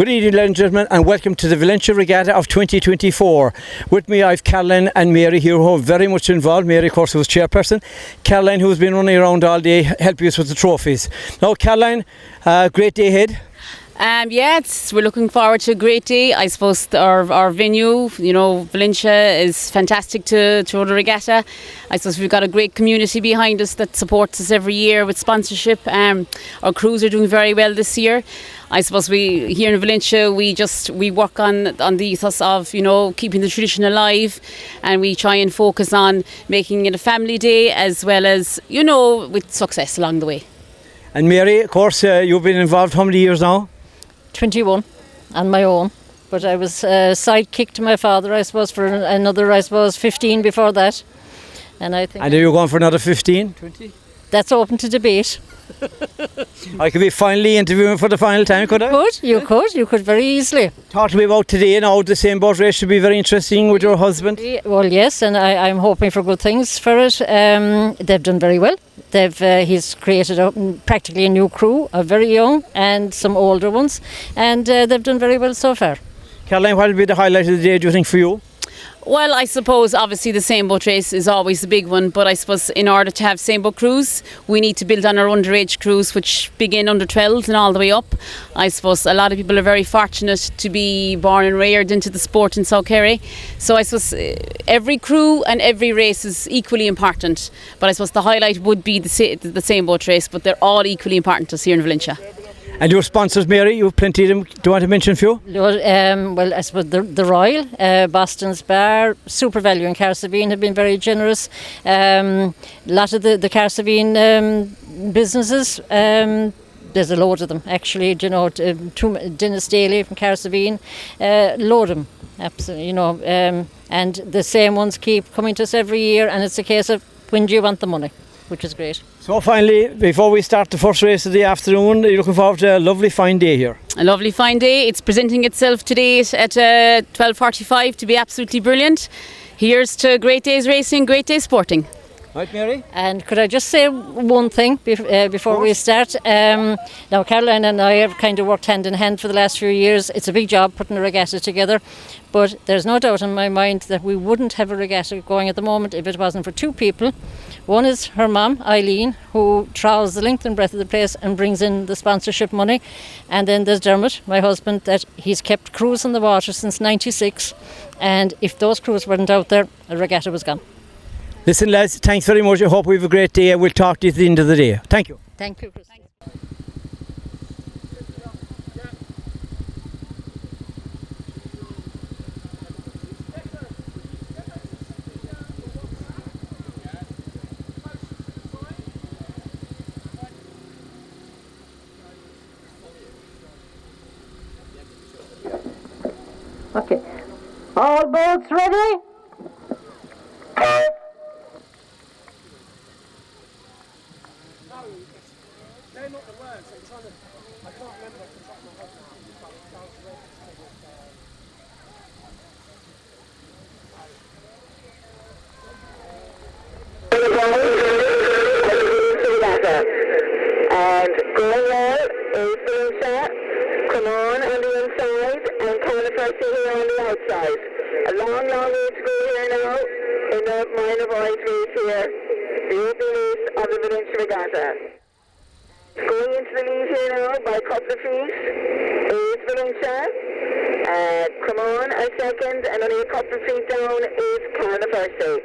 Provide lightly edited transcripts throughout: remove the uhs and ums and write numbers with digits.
Good evening, ladies and gentlemen, and welcome to the Valentia Regatta of 2024. With me, I have Caroline and Mary here, who are very much involved. Mary, of course, was chairperson. Caroline, who has been running around all day, helping us with the trophies. Now, Caroline, great day ahead. We're looking forward to a great day. I suppose our venue, Valentia is fantastic to throw the regatta. I suppose we've got a great community behind us that supports us every year with sponsorship. Our crews are doing very well this year. I suppose we here in Valentia we work on the ethos of keeping the tradition alive, and we try and focus on making it a family day as well as with success along the way. And Mary, of course, you've been involved how many years now? 21 on my own, but I was sidekick to my father, I suppose, for another 15 before that. And I think. And are you going for another 15, 20? That's open to debate. I could be finally interviewing for the final time, could I? You could very easily. Talk to me about today now. The same boat race should be very interesting with your husband. Well, yes, and I'm hoping for good things for it. They've done very well. He's created practically a new crew, a very young and some older ones, and they've done very well so far. Caroline, what will be the highlight of the day, do you think, for you? Well, I suppose obviously the same boat race is always the big one, but I suppose in order to have same boat crews, we need to build on our underage crews, which begin under 12s and all the way up. I suppose a lot of people are very fortunate to be born and reared into the sport in South Kerry. So I suppose every crew and every race is equally important. But I suppose the highlight would be the same boat race, but they're all equally important to us here in Valentia. And your sponsors, Mary, you have plenty of them. Do you want to mention a few? Well, I suppose the Royal, Boston's Bar, Super Value and Carsavine have been very generous. A lot of the Carsavine businesses, there's a load of them actually, Dennis Daly from Carsavine, load of them, absolutely, and the same ones keep coming to us every year, and it's a case of when do you want the money, which is great. So finally, before we start the first race of the afternoon, you're looking forward to a lovely fine day here. A lovely fine day. It's presenting itself today at 12:45 to be absolutely brilliant. Here's to great days racing, great days sporting. Right, Mary? And could I just say one thing before we start? Now, Caroline and I have kind of worked hand in hand for the last few years. It's a big job putting a regatta together, but there's no doubt in my mind that we wouldn't have a regatta going at the moment if it wasn't for two people. One is her mum, Eileen, who travels the length and breadth of the place and brings in the sponsorship money. And then there's Dermot, my husband, that he's kept crews on the water since '96. And if those crews weren't out there, a regatta was gone. Listen, lads, thanks very much. I hope we have a great day. We'll talk to you at the end of the day. Thank you. Thank you, Chris. Okay. All boats ready? And going well is Valentia. Come on the inside, and California here on the outside. A long way to go here now in the minor boys race here. The opening race of the Valentia Regatta. Going into the lead here now by a couple of feet is Valentia. Come on a second, and only a couple of feet down is California.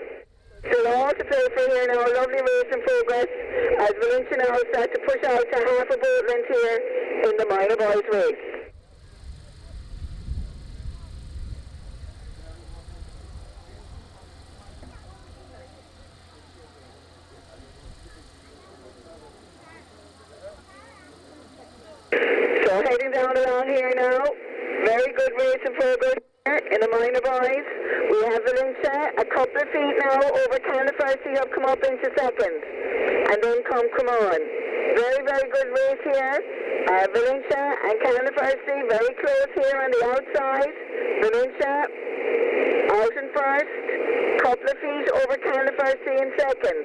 So all to play for here now, lovely race in progress as Valentia now start to push out to half a boat length here in the minor boys race. So heading down along here now, very good race in progress in the minor boys. We have Valentia a couple of feet now over California, have come up into second. And then come on. Very good race here. Valentia and California very close here on the outside. Valentia out in first. Couple of feet over California in second.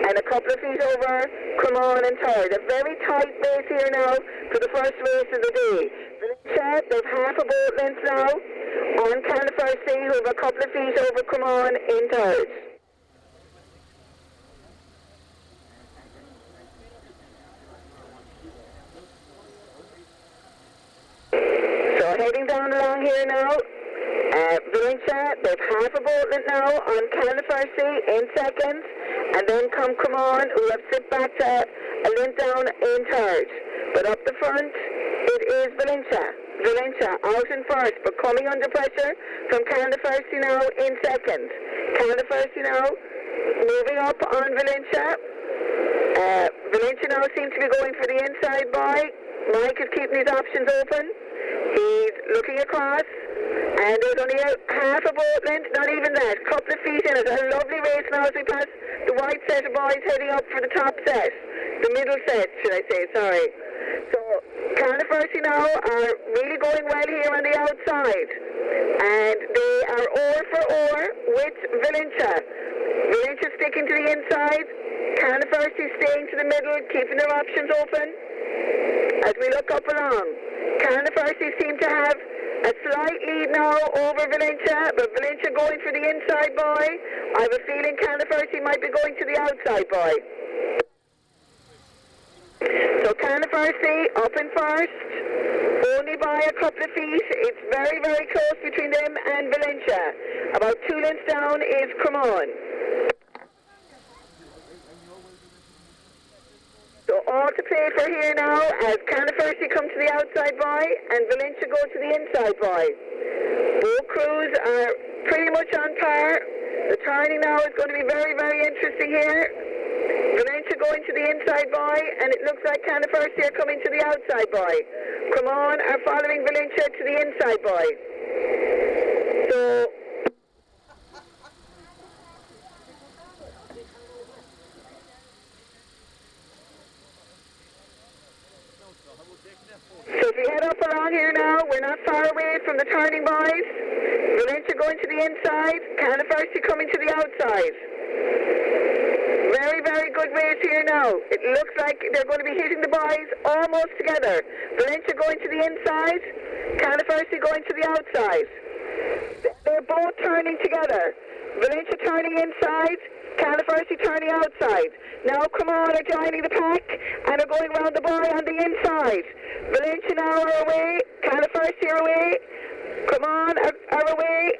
And a couple of feet over Cremon in third. A very tight race here now for the first race of the day. They've half a boat length now on Califarsi, who have a couple of feet over Cremon in third. So heading down along here now, Valentia, they've half a boat length now on Califarsi in second, and then come Cremon, who have slipped back to a length down in third. But up the front, it is Valentia. Valentia out in first, but coming under pressure from Califarsi now in second. Califarsi now moving up on Valentia. Valentia now seems to be going for the inside by. Mike is keeping his options open. He's looking across, and there's only a half a boat length, not even that, couple of feet in it. A lovely race now as we pass the white set of boys heading up for the top set. The middle set, should I say, sorry. So, Califarsi now are really going well here on the outside. And they are oar for oar with Valentia. Valentia sticking to the inside. Califarsi staying to the middle, keeping their options open. As we look up along, Califarsi seem to have a slight lead now over Valentia, but Valentia going for the inside boy. I have a feeling Califarsi might be going to the outside boy. So Califarsi up in first, only by a couple of feet. It's very, very close between them and Valentia. About 2 lengths down is Cremon. So all to play for here now as Califarsi come to the outside boy and Valentia go to the inside boy. Both crews are pretty much on par. The turning now is going to be very, very interesting here. Valentia going to the inside boy, and it looks like Califarsi are coming to the outside boy. Cremon are following Valentia to the inside boy. So if we head up along here now, we're not far away from the turning boys. Valentia going to the inside, Califarsi coming to the outside. Very, very good race here now. It looks like they're going to be hitting the boys almost together. Valentia going to the inside, Califarsi going to the outside. They're both turning together. Valentia turning inside, Califarsi turning outside. Now Cremon are joining the pack and are going round the boy on the inside. Valentia now are away, Califarsi are away, Cremon are away.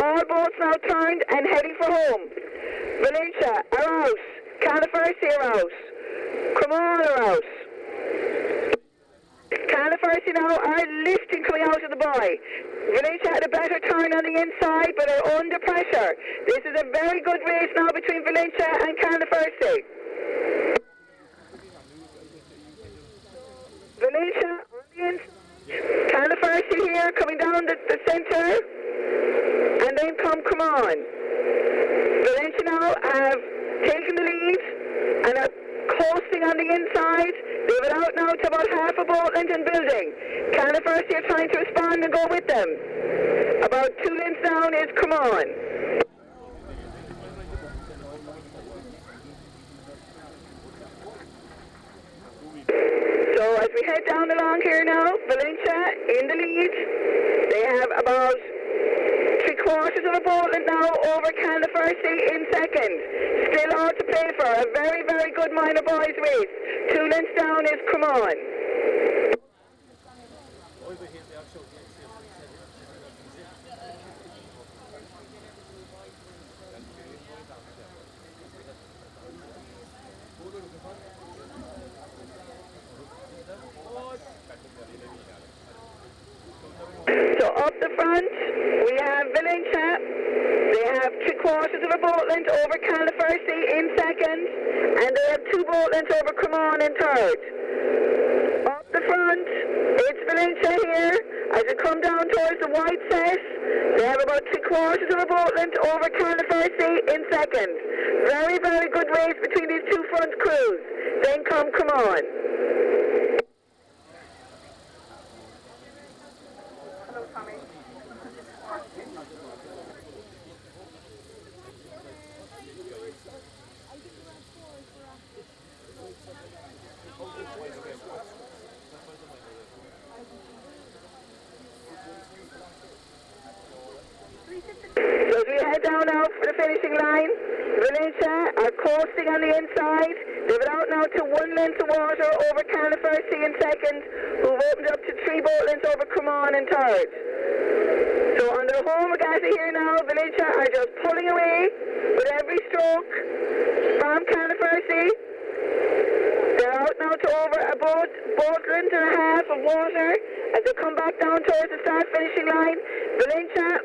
All boats now turned and heading for home. Valentia are out, Califarsi are out, Cremon are out. Califarsi now are lifting coming out of the buy. Valentia had a better turn on the inside but are under pressure. This is a very good race now between Valentia and Califarsi. Valentia on the inside. Califarsi here coming down the centre, and then Cremon. Valentia now have taken the lead and are coasting on the inside. They've it out now to about half a boat length and building. Califarsi are trying to respond and go with them. About 2 lengths down is Cremon. So as we head down along here now, Valentia in the lead. They have about 3/4 of a boat length now over Califarsi in second. Still all to play for. A very, very good minor boys race. 2 lengths down is Cremon. So up the front, we have Valentia. They have 3/4 of a boat length over Califarsi in second, and they have 2 boat lengths over Cremon in third. Up the front, it's Valentia here. As we come down towards the white set, they have about 3/4 of a boat length over Califarsi in second. Very, very good race between these 2 front crews. Then come Cremon. now for the finishing line. Valentia are coasting on the inside. They've it out now to 1 length of water over Califercy in second, who've opened up to 3 boat lengths over Cremon in third. So on their home regatta here now, Valentia are just pulling away with every stroke from Califercy. They're out now to over a boat length and a half of water as they come back down towards the start finishing line. Valentia,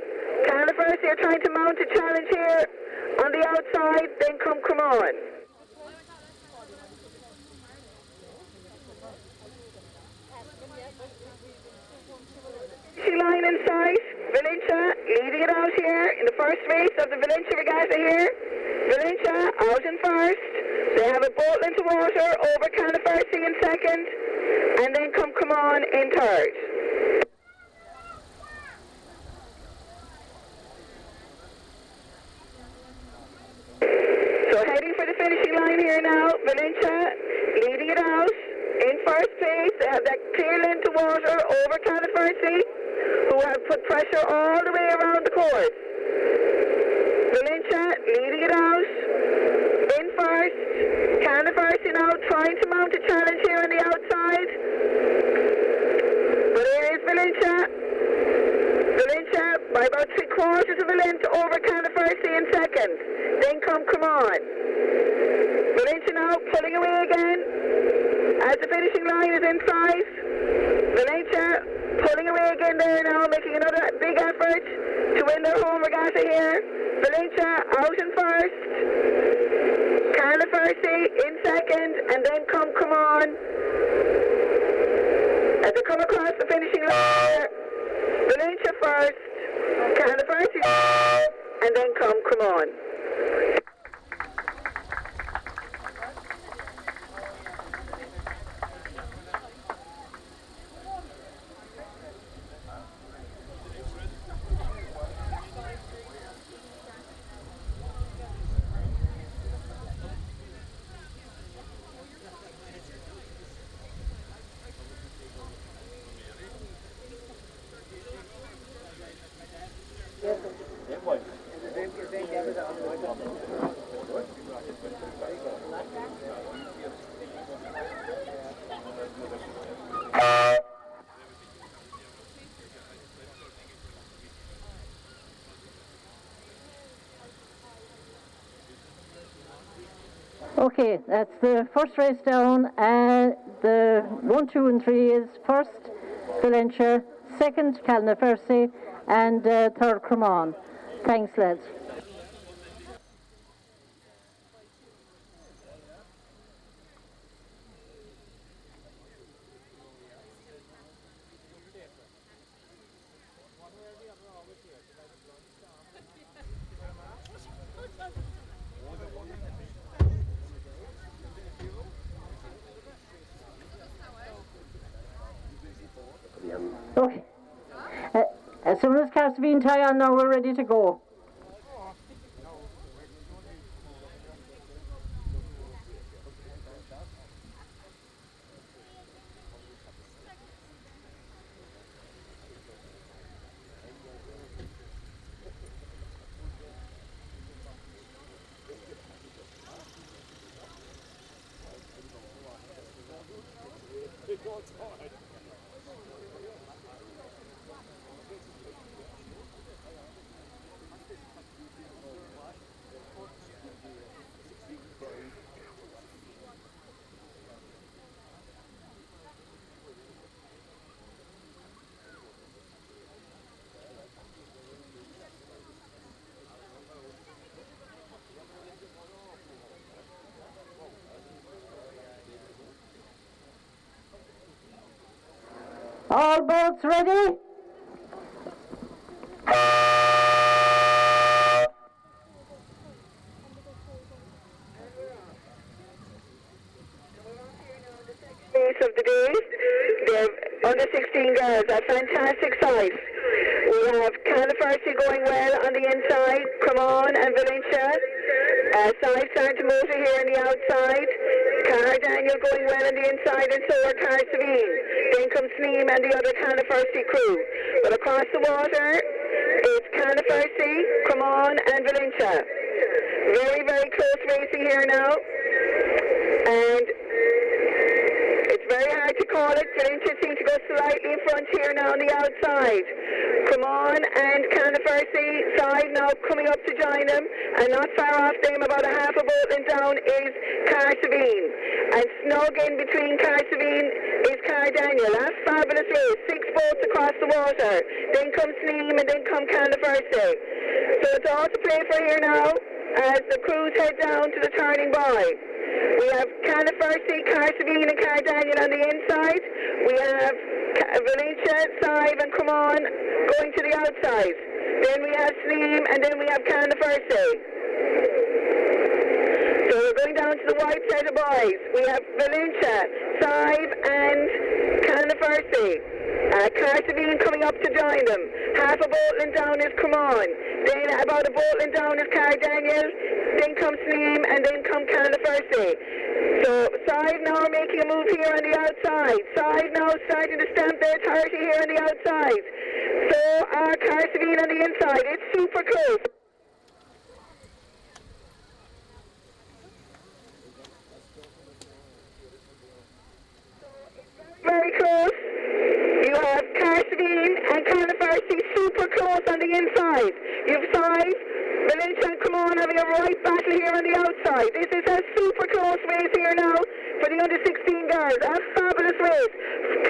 Califercy are trying to mount a challenge here on the outside, then come Cremon. Finishing line in sight, Valentia leading it out here in the first race of the Valentia Regatta here. Valentia out in first. They have a boat length of water over Califercy in second, and then come Cremon in third. So heading for the finishing line here now, Valentia leading it out in first place. They have that clear length of water over Califercy, who have put pressure all the way around the course. Valentia leading it out in first. Califercy now trying to mount a challenge here on the outside. But here is Valentia. Valentia by about 3/4 of a length over Califercy in second. Then come Cremon. Valentia now pulling away again as the finishing line is in sight. Valentia pulling away again there now, making another big effort to win their home regatta here. Valentia out in first. Califercy in second, and then come Cremon. As they come across the finishing line, Valentia first, Califercy, and then come Cremon. Okay, that's the first race down. The 1, 2 and 3 is first Valentia, second Califercy, and third Cremon. Thanks, lads. Okay. As soon as car's been tied on, now we're ready to go. All boats ready? Race of the day, they're under 16 girls, a fantastic size. We have Califercy going well on the inside, Cremon and Valentia. Side starting to motor here on the outside. Car Daniel going well on the inside, and so are Car Savine. Then comes Sneem and the other Califercy crew. But across the water, it's Canafarsi, come on, and Valentia. Very, very close racing here now. And it's very hard to call it. Valentia seems to go slightly in front here now on the outside. Come on, and Canafarsi side now coming up to join them. And not far off them, about a half a boat and down, is Carsavine. And snug in between Carsavine is Car Daniel. That's fabulous race. 6 boats across the water. Then comes Sneem and then come Canafarsi. So it's all to play for here now as the crews head down to the turning by. We have Canafarsi, Carsavine and Car Daniel on the inside. We have Valentia, Sive and Come On going to the outside. Then we have Sneem and then we have Canafarsi. So we're going down to the white set of boys. We have Valentia, Sive and Canafarsi. Carsavine coming up to join them. Half a boatland down is Come On. Then about a boatland down is Car Daniel. Then comes Sneem and then come Canafarsi. So Sive now making a move here on the outside. Sive now starting to stamp their authority here on the outside. So Carsavine on the inside. It's super close. Very close. You have Carsavine and Canafarsi super close on the inside. You have Sive, Valentia and Come On having a right battle here on the outside. This is a super close race here now for the under 16 girls. A fabulous race.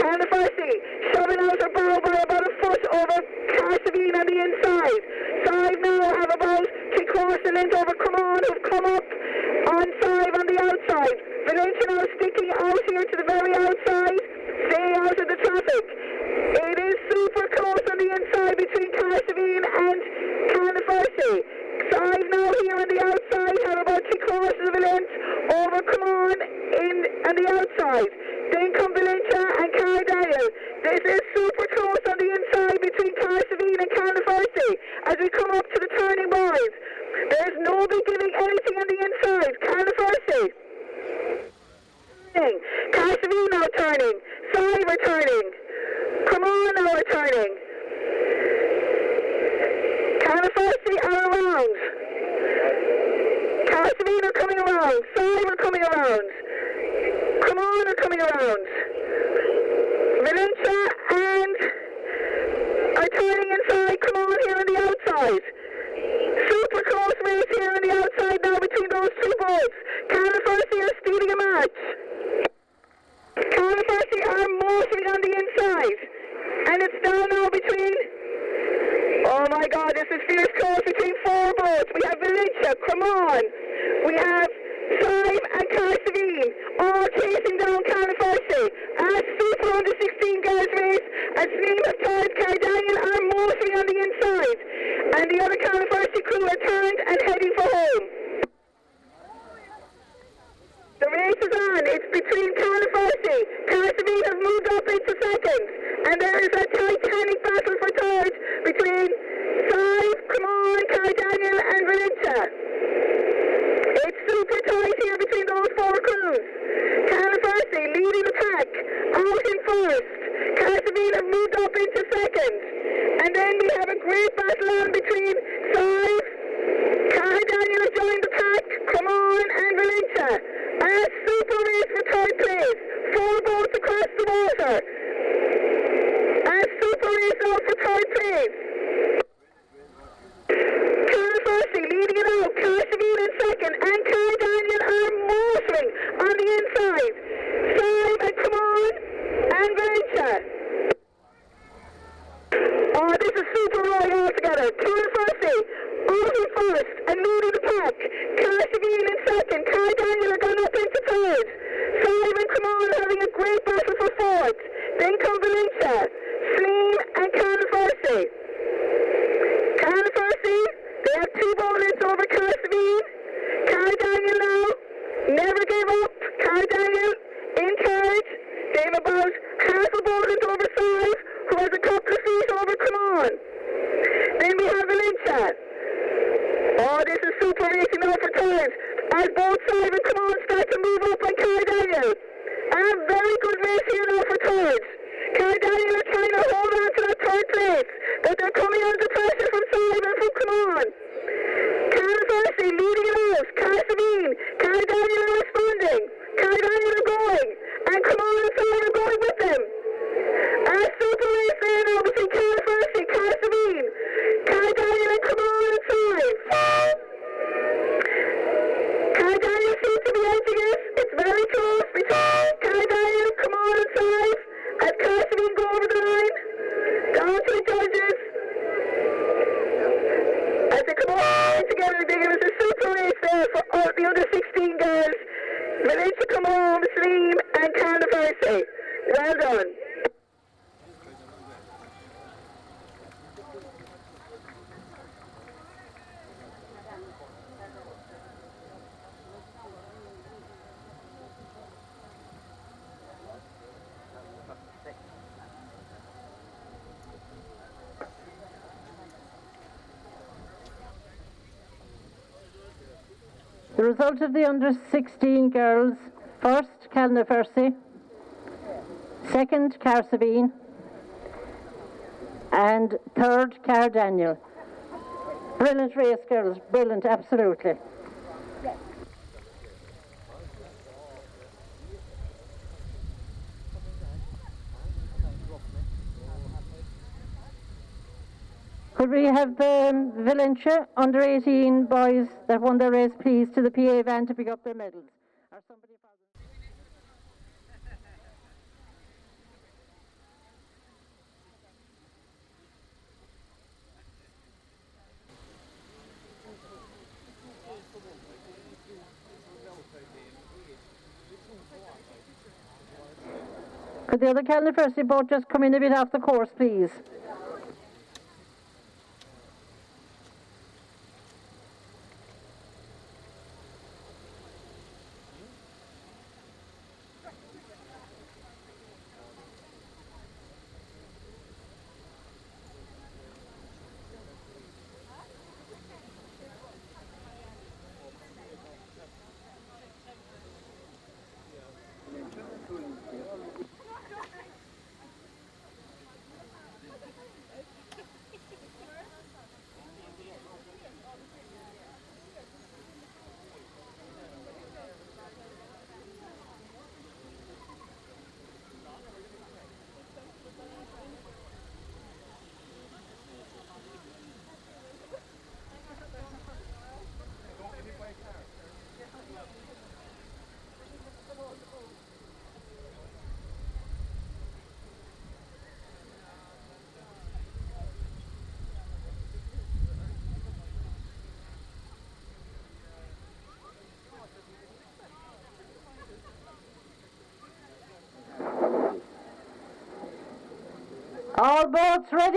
Canafarsi shoving out her bow by about a foot over Carsavine on the inside. Sive now have about 3/4 a length over Come On, who've come up on Sive on the outside. Valentia now sticking out here to the very outside. Stay out of the traffic. It is super close on the inside between Carsavine and Canafarsi. Sive now here on the outside have about 3/4 of a length over Come On on the outside. Then come Valentia and Car Daniel. This is super close on the inside between Carsavine and Canafarsi as we come up to the turning boys. There's nobody giving anything on the inside. Canafarsi. Carsavine now turning. Sive returning. Come On now returning. Canafarsi are around. Carsavine are coming around. Sive are coming around. Come On are coming around. Valentia and are turning inside. Come On here on the outside. Super close race here on the outside now between those two boats. Canafarsi are stealing a match. Canafarsi are motoring on the inside. And it's down now between... Oh my God, this is fierce close between 4 boats. We have Valentia, Come On. We have Sive and Carsavine all chasing down Canafarsi. As super under 16 girls race, as Sneem of Car Daniel are motoring on the inside. And the other Canafarsi crew are turned and heading for home. The race is on. It's between Canafarsi. Carsavine have moved up into second. And there is a titanic battle for third between Sive, Come On, Car Daniel and Valentia. It's super tight here between those 4 crews. Canafarsi leading the pack, out in first. Carsavine have moved up into second. And then we have a great battle on between Sive, Car Daniel has joined the pack, Come On and Valentia. A super race for third place. 4 boats across the water. A super race out for third place. Canafarsi leading it out. Carsavine in second. And Car Daniel are motoring on the inside. Sive and Come On and Valentia. Oh, this is super rolling all together. Canafarsi out in first and leading the pack. Carsavine in second. Car Daniel are gone up into third. Sive and Come On having a great battle for fourth. Then come on, Slim and Califorsi. Well done. The result of the under-16 girls: first, Califorsi, second, Carsabine, and third, Car Daniel. Brilliant race, girls, brilliant, absolutely. Could we have the Valentia under-18 boys that won their race, please, to the PA van to pick up their medals? Or somebody follow. Could the other Califorsi boat just come in a bit off the course, please? All boats ready?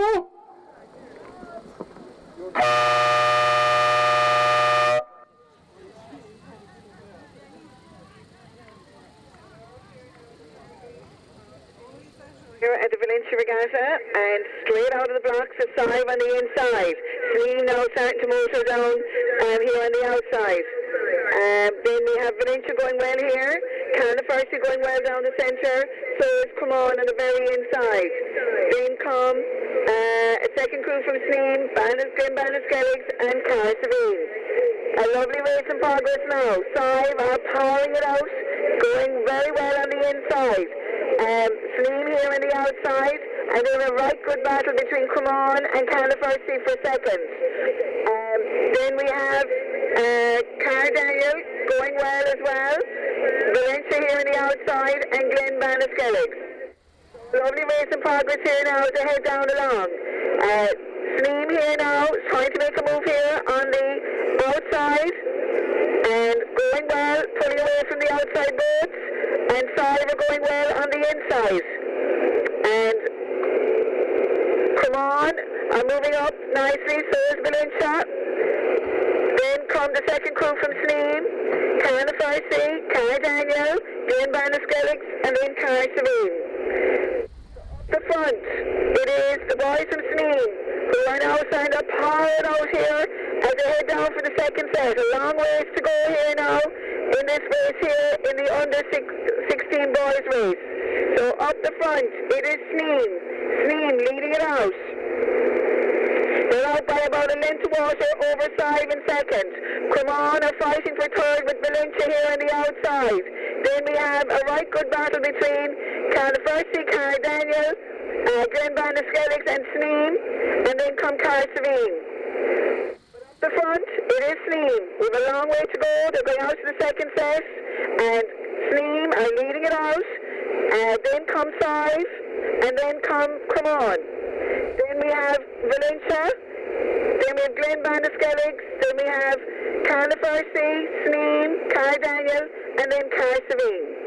Here at the Valentia Regatta, and straight out of the blocks of 5 on the inside. Slim now starting to motor down here on the outside. Then we have Valentia going well here. Califorsi going well down the centre. So is Come On the very inside. Then come a second crew from Slim, Banaskelligs and Carsabine. A lovely race in progress now. Sive are powering it out, going very well on the inside. Slim here on the outside, and then a right good battle between Come On and Califorsi for second. Then we have Car Daniel going well as well. Valentia here on the outside, and Glen Banaskelligs. Lovely race in progress here now as they head down along. Slim here now, trying to make a move here on the outside, and going well, pulling away from the outside boats, and Sive going well on the inside. And Come On are moving up nicely, so is Valentia. Then come the second crew from Slim, Califorsi, Car Daniel, Glen Banaskelligs, and then Carsabine. The front, it is the boys from Slim who are now signed up hard out here as they head down for the second set. A long ways to go here now in this race here in the under 16 boys race. So up the front, it is Slim leading it out. They're out by about a length of water over Sive in second. Come On are fighting for third with Valentia here on the outside. Then we have a right good battle between Califorsi, Car Daniel, Glen Banaskelligs and Slim, and then come Carsabine. The front, it is Slim. We have a long way to go. They're going out to the second set, and Slim are leading it out. Then come Sive, and then come On. Then we have Valentia, then we have Glen Banaskelligs, then we have Califorsi, Slim, Car Daniel, and then Carsabine.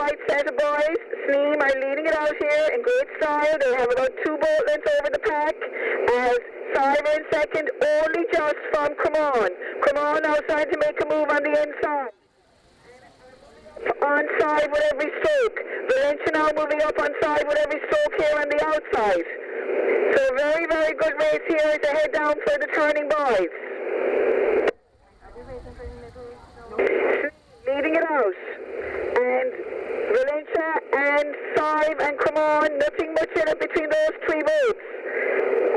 white set of boys. Sneem are leading it out here in great style. They have about 2 boat lengths over the pack. As Cyber in second, only just from Come On now starting to make a move on the inside. On side with every stroke. Valentia now moving up on side with every stroke here on the outside. So very, very good race here as they head down for the turning boys. Leading it out. And Valentia and Sive and Come On, nothing much in it between those 3 boats.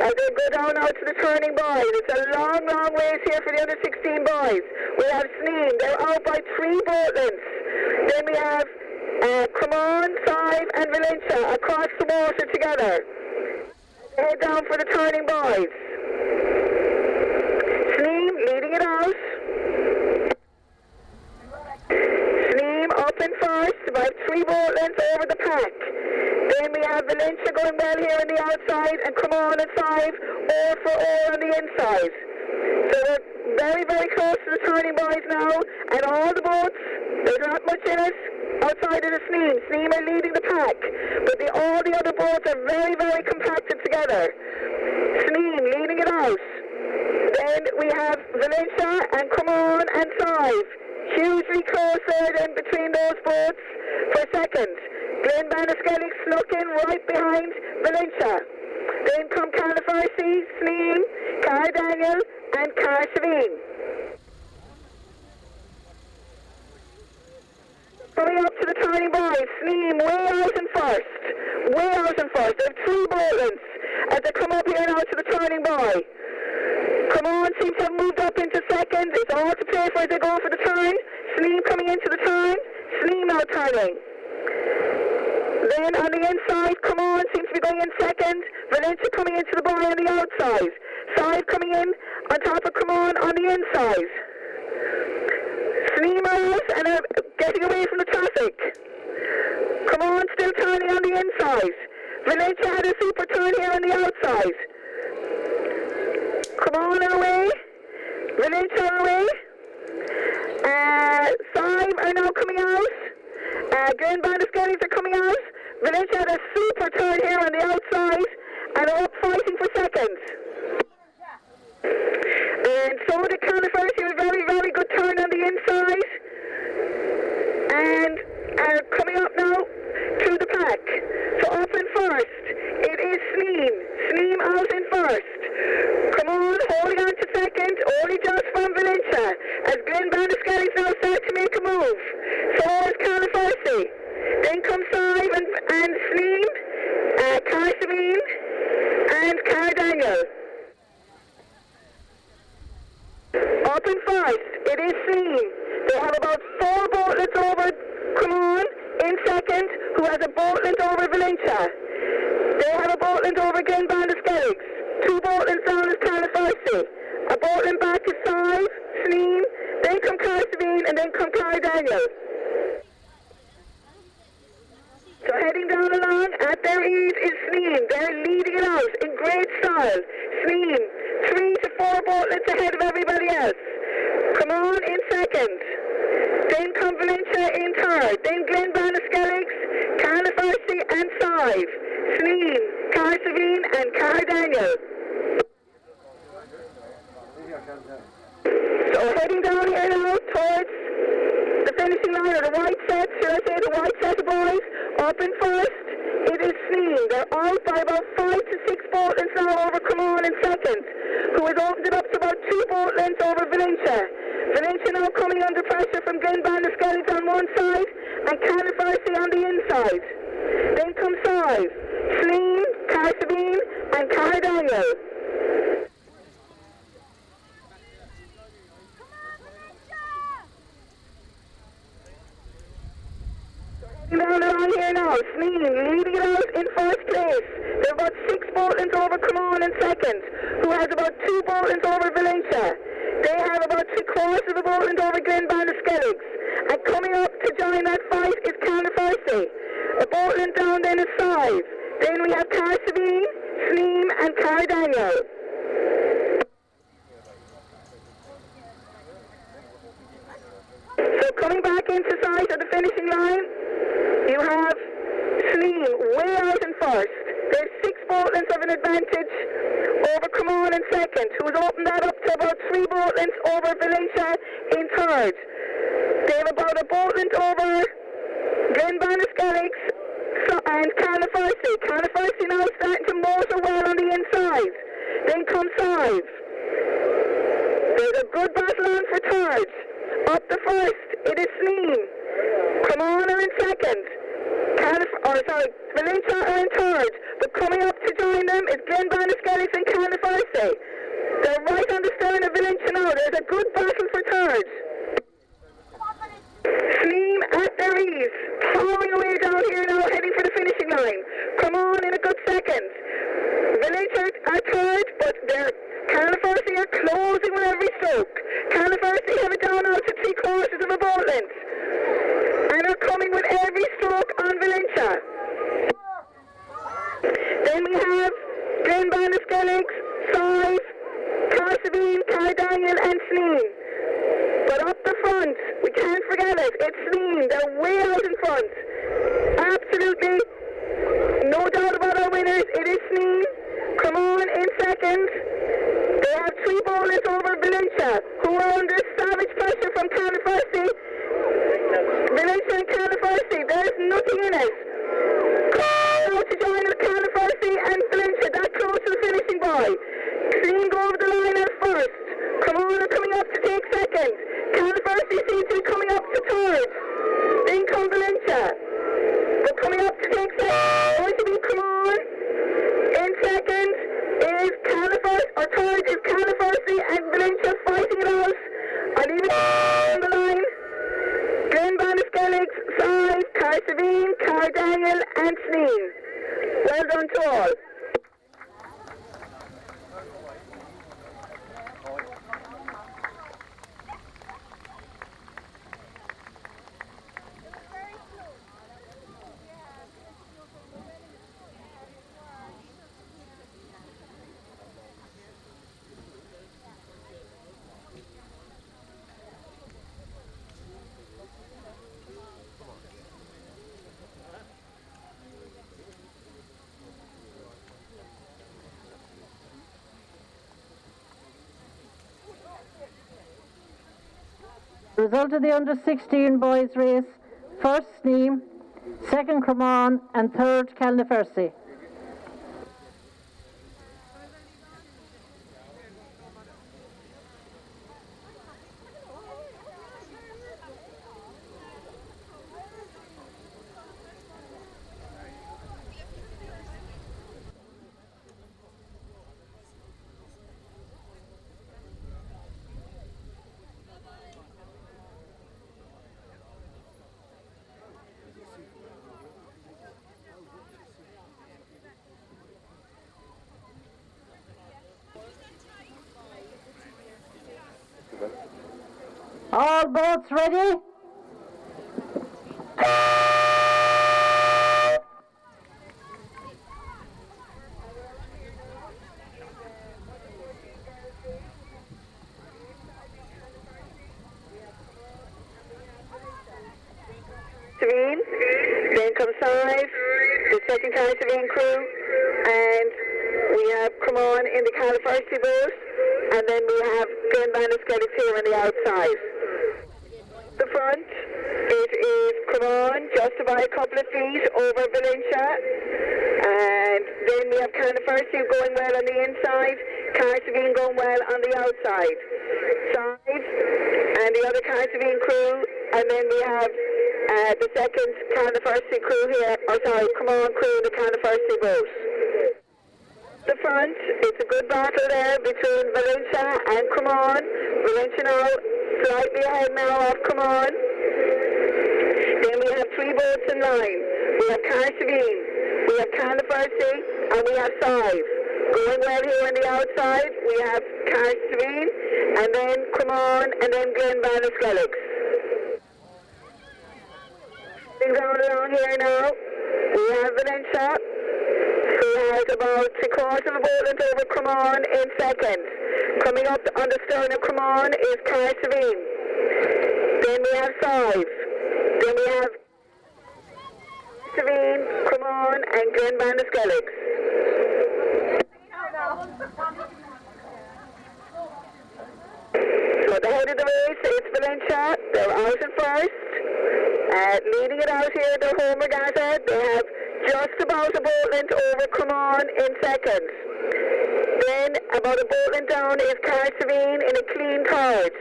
As they go down now to the turning boys. It's a long, long race here for the under 16 boys. We have Sneem, they're out by 3 boat lengths. Then we have Come On, Sive and Valentia across the water together. They head down for the turning boys. Sneem leading it out. Sneem up in first, about 3 boat lengths over the pack. Then we have Valentia going well here on the outside, and Come On and Sive, all for all on the inside. So we're very, very close to the turning boys now, and all the boats, there's not much in it outside of the Sneem. Sneem are leading the pack, but all the other boats are very, very compacted together. Sneem leading it out. Then we have Valentia and Come On and Sive. Hugely close there then between those boats for second. Glenn Banaskelly snuck in right behind Valentia. Then come Califarsi, Sneem, Cara Daniel and Cara Savine. Coming up to the turning boys, Sneem way out in first. Way out in first. They have 2 boat lengths as they come up here now to the turning boy. Come On seems to have moved up into second. It's all to play for as they go for the turn. Sneem coming into the turn. Sneem now turning. Then on the inside, Come On seems to be going in second. Valentia coming into the boy on the outside. Sive coming in on top of Come On the inside. Sneem out and getting away from the traffic. Come On still turning on the inside. Valentia had a super turn here on the outside. Come On away. Valentia away. Sive are now coming out. Glenn Banaskellies are coming out. Valentia had a super turn here on the outside and are up fighting for second. And so the Califarsi a very, very good turn on the inside. And coming up now to the pack. So up in first, it is Sneem. Sneem out in first. Come On holding on to second, only just from Valentia. As Glenn Banaskellies now start to make a move. So is Califarsi. Then comes Sive and Sneem, Cara Savine and Cara Daniel. Up in first, it is Sneem. They have about 4 boat lengths over Come On in second, who has a boat length over Valentia. They have a boat length over Glenn Banaskellies. 2 boat lengths down is Califarsi. A boat length back is Sive, Sneem, then come Cara Savine, and then come Cara Daniel. So heading down along at their ease is Sneem. They're leading it out in great style. Sneem, 3 to 4 boat lengths ahead of everybody else. Come On in second. Then come Valentia in third. Then Glenn Banaskellies, Califarsi and Sive. Sneem, Cara Savine and Cara Daniel. So heading down here now towards the finishing line of the white set, should I say the white set of boys, up in first, it is Sneem. They're out by about 5 to 6 boat lengths now over Come On in second, who has opened it up to about 2 boat lengths over Valentia. Valentia now coming under pressure from Glenn Banaskellies on one side and Califarsi on the inside. Then comes Sive, Sneem, Cara Savine and Cara Daniel. Down along here now, Sneem leading it out in first place. They're about 6 boat lengths over Come On in second, who has about 2 boat lengths over Valentia. They have about 3/4 of a boat length over Glenn Banaskellies. And coming up to join that fight is Califarsi. A boat length down then is Sive. Then we have Cara Savine, Sneem and Cara Daniel. So coming back into sight of the finishing line advantage over Cremon in second, who's opened that up to about 3 boat lengths over Valentia in third. They have about a boat length over Glenbanaskelix and Canafarsi. Canafarsi now starting to motor well on the inside. Then comes Sive. There's a good battle on for third. Up the first, it is Sneem. Cremon are in second. Valentia are in third. But coming up to join them is Glenbanaskelix and Canafarsi. They're right on the stern of Valentia now. There's a good battle for third. Sneem at their ease, plowing away down here now, heading for the finishing line. Cremon in a good second. Valentia are third, but their Canafarsi are closing with every stroke. Canafarsi have it down now to 3/4 of a boat length, and are coming with every stroke on Valentia. Then we have Glenbanaskelix, Sive, Carsavine, Daniel and Sneem. But up the front, we can't forget it, it's Sneem. They're way out in front. Absolutely no doubt about our winners. It is Sneem. Cremon in second. They have 3 bowlers over Valentia, who are under savage pressure from Canafarsi. Valentia and Canafarsi, there's nothing in it. Now to join with Canafarsi and Valentia, that close to the finishing boy. Sneem go over the line as first. Cremon are coming up to take second. Canafarsi seems to be coming up to third. Then come Valentia. But coming up to take second, going to be Cremon. In second is Canafarsi, or third is Canafarsi and Valentia fighting it out. And even on the line, Glenbanaskelix, Sive, Carsavine, Daniel and Sneem. Well done to all. Result of the under-16 boys race: first Sneem, second Cremon and third Canafarsi. All boats ready? Carsavine, then comes Sive, the second Carsavine crew, and we have Cremon in the Canafarsi boat, and then we have Glenbanaskelix here on the outside. The front, it is Cremon just by a couple of feet over Valentia, and then we have Canafarsi going well on the inside, Carsavine going well on the outside. Sive and the other Carsavine crew, and then we have the second Canafarsi crew here, Cremon crew in the Canafarsi boat. The front, it's a good battle there between Valentia and Cremon. Valentia now slightly ahead now of Cremon. Then we have 3 boats in line. We have Carsavine, we have Canafarsi, and we have Sive. Going well here on the outside, we have Carsavine, and then Cremon, and then Glenbanaskelix. Things out along here now. We have Valentia, who has about 3/4 of a boat length over Cremon in second. Coming up on the stern of Cremon is Carsavine. Then we have Sive. Then we have Carsavine, Cremon and Glenbanaskelix. Valentia, they're out in first. Leading it out here, their home regatta. They have just about a boat length over Come On in second. Then about a boat length down is Carsavine in a clean third.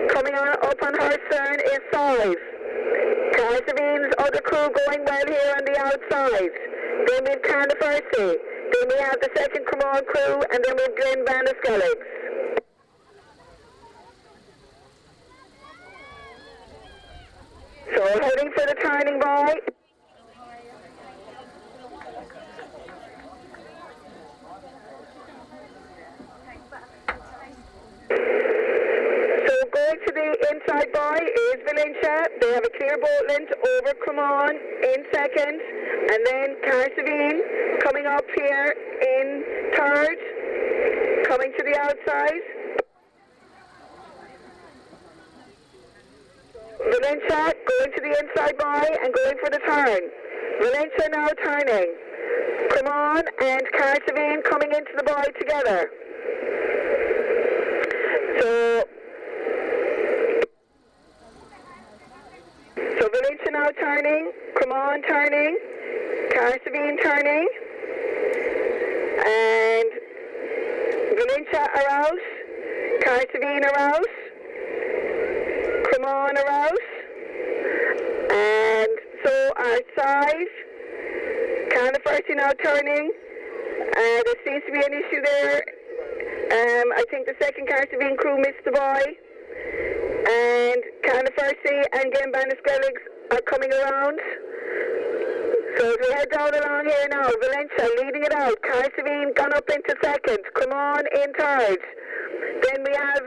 Coming on up on her stern is Five. Carsavine's other crew going well here on the outside. Then we have Carnafercy. Then we have the second Come On crew, and then we have Glen Banaskellig. So heading for the turning by. So going to the inside by is Valentia. They have a clear boat length over Come On in second. And then Carsavine coming up here in third. Coming to the outside. Valentia going to the inside by and going for the turn. Valentia now turning. Come On and Carsavine coming into the by together. So Valentia now turning. Come On turning. Carsavine turning. And Valentia are out. Carsavine are out. Come On around, and so our side, Carnafercy now turning, there seems to be an issue there. I think the second Carsavine crew missed the buy, and Carnafercy and Glen Banaskellig are coming around. So as we head down along here now, Valentia leading it out, Carsavine gone up into second, Come On in third. Then we have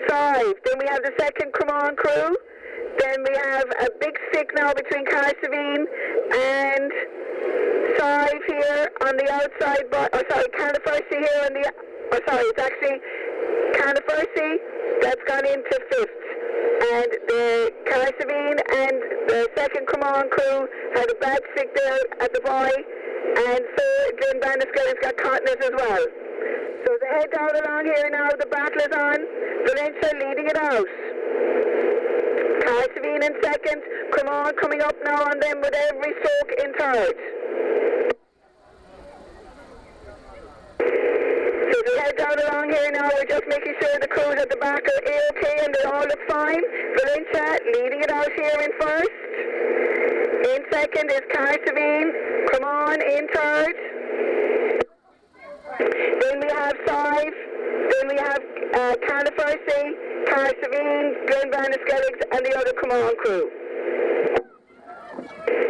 Five. Then we have the second Come On crew. Then we have a big stick now between Carsavine and Five here on the outside. Carnafercy here on the. It's actually Carnafercy that's gone into fifth. And the Carsavine and the second Come On crew had a bad stick there at the buy. And so Glen Banaskellig's got caught in it as well. So they head down along here now, the battle is on. Valentia leading it out. Carsavine in second. Come On coming up now on them with every stroke in third. So they head down along here now, we're just making sure the crews at the back are A-OK and they all look fine. Valentia leading it out here in first. In second is Carsavine. Come On in third. Then we have Five. Then we have Carnafercy, Carsavine, Glen Banaskellig and the other Come On crew.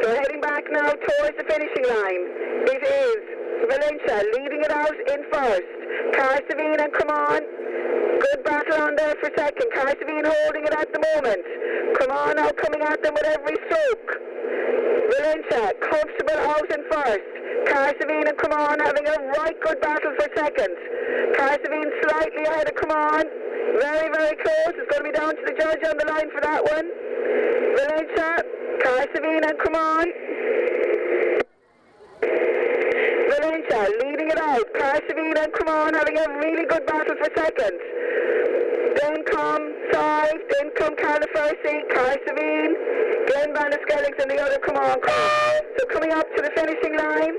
So heading back now towards the finishing line. It is Valentia leading it out in first. Carsavine and Come On. Good battle on there for second. Carsavine holding it at the moment. Come On now coming at them with every stroke. Valentia comfortable out in first. Carsavine and Come On having a right good battle for second. Carsavine slightly ahead of Come On. Very, very close. It's going to be down to the judge on the line for that one. Valentia, Carsavine and Come On. Valentia leading it out. Carsavine and Come On having a really good battle for second. Then come Five, then come Carnafercy, Carsavine, Glen Banaskellig and the other Come On crew. So coming up to the finishing line,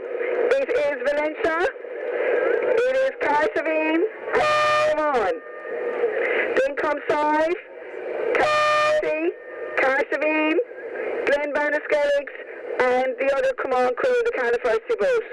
it is Valentia, it is Carsavine, and Come On. Then comes Five, Carsavine, Glen Banaskellig and the other Come On crew, the Carnafercy boat.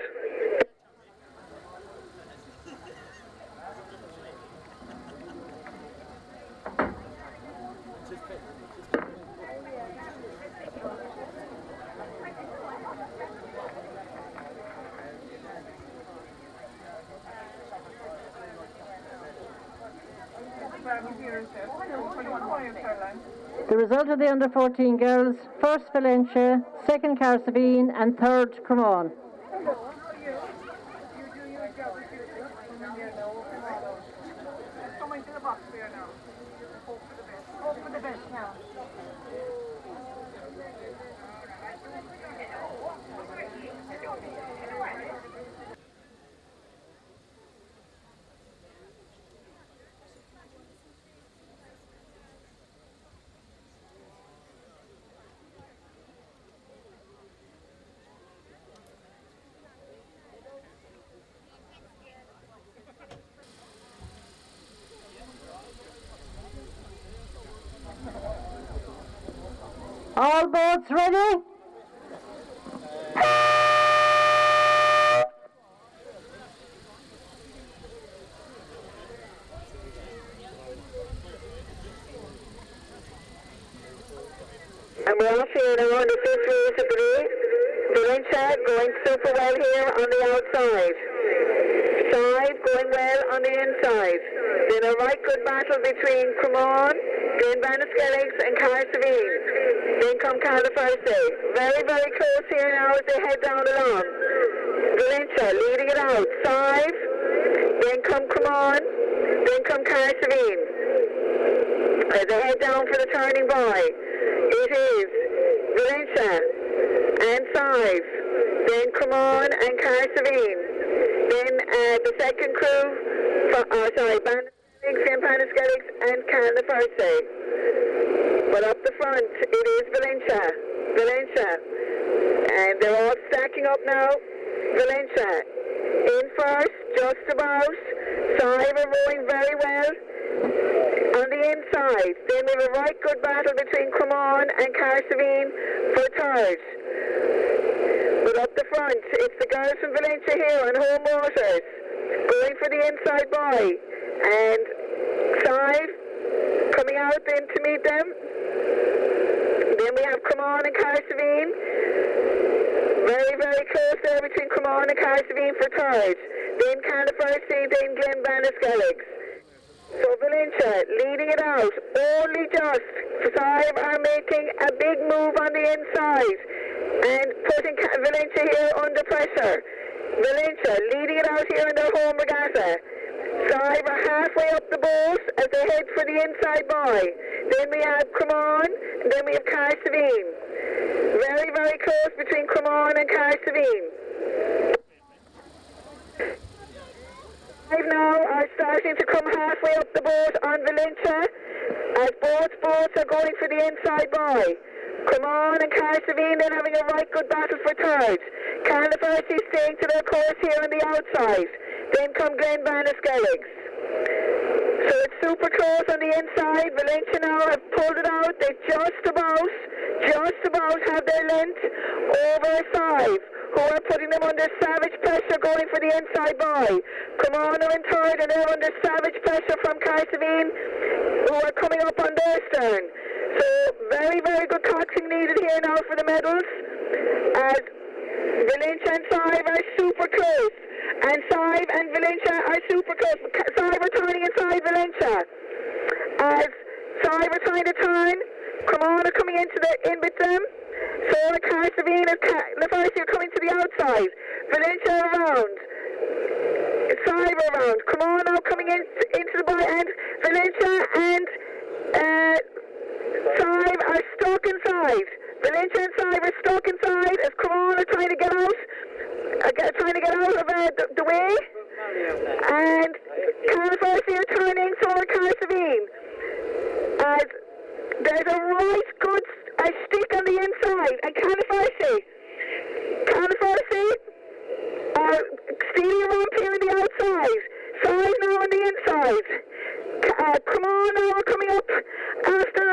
The result of the under-14 girls, first Valentia, second Carsavine and third Come On. All boats ready? And we're off here now on the fifth race of the day. Valentia going super well here on the outside. Side going well on the inside. Then a right good battle between Cremon, Glenbanaskelligs and Carsavine. Then come Califarse. Very, very close here now as they head down along. Valentia leading it out. Side. Then come Cremon. Then come Carsavine. As they head down for the turning by. It is Valentia and Sive, then Cremon and Carsavine, then the second crew, Banaskelligs and Califarse. But up the front, it is Valentia, and they're all stacking up now. Valentia in first, just about. Sive are rowing very well. On the inside, then we have a right good battle between Cremon and Carsavine for third. But up the front, it's the girls from Valentia here on home waters, going for the inside boy. And Sive coming out then to meet them. Then we have Cremon and Carsavine. Very, very close there between Cremon and Carsavine for third. Then Califarse, then Glenbanaskelligs. So Valentia leading it out, only just. Sive are making a big move on the inside and putting Valentia here under pressure. Valentia leading it out here in their home regatta. Sive are halfway up the boat as they head for the inside buoy. Then we have Cremon, and then we have Carsavine. Very, very close between Cremon and Carsavine. Now are starting to come halfway up the boat on Valentia as both boats are going for the inside buoy. Cremon and Carsavine then having a right good battle for third. Califarse staying to their course here on the outside. Then come Glenbanaskelligs. So it's super close on the inside. Valentia now have pulled it out. They just about have their length over Sive, who are putting them under savage pressure going for the inside buoy. Cremon are in third and they're under savage pressure from Carsavine, who are coming up on their stern. So very, very good coxing needed here now for the medals, as Valentia and Sive are super close. And Sive and Valentia are super close. Sive are turning inside Valentia. As Sive are trying to turn, Cremon are coming in with them. So Carsavine and Califarse are coming to the outside. Valentia around. Sive around. Cremon now coming into the buy, and Valentia and Sive are stuck inside. Valentia and Sive are stuck inside as Cremon are trying to get out. Of the way. And Califarse are turning, so are Carsavine. As there's a right good stick on the inside, and Califarse are stealing around here on the outside. Sive now on the inside. Cremon now are coming up after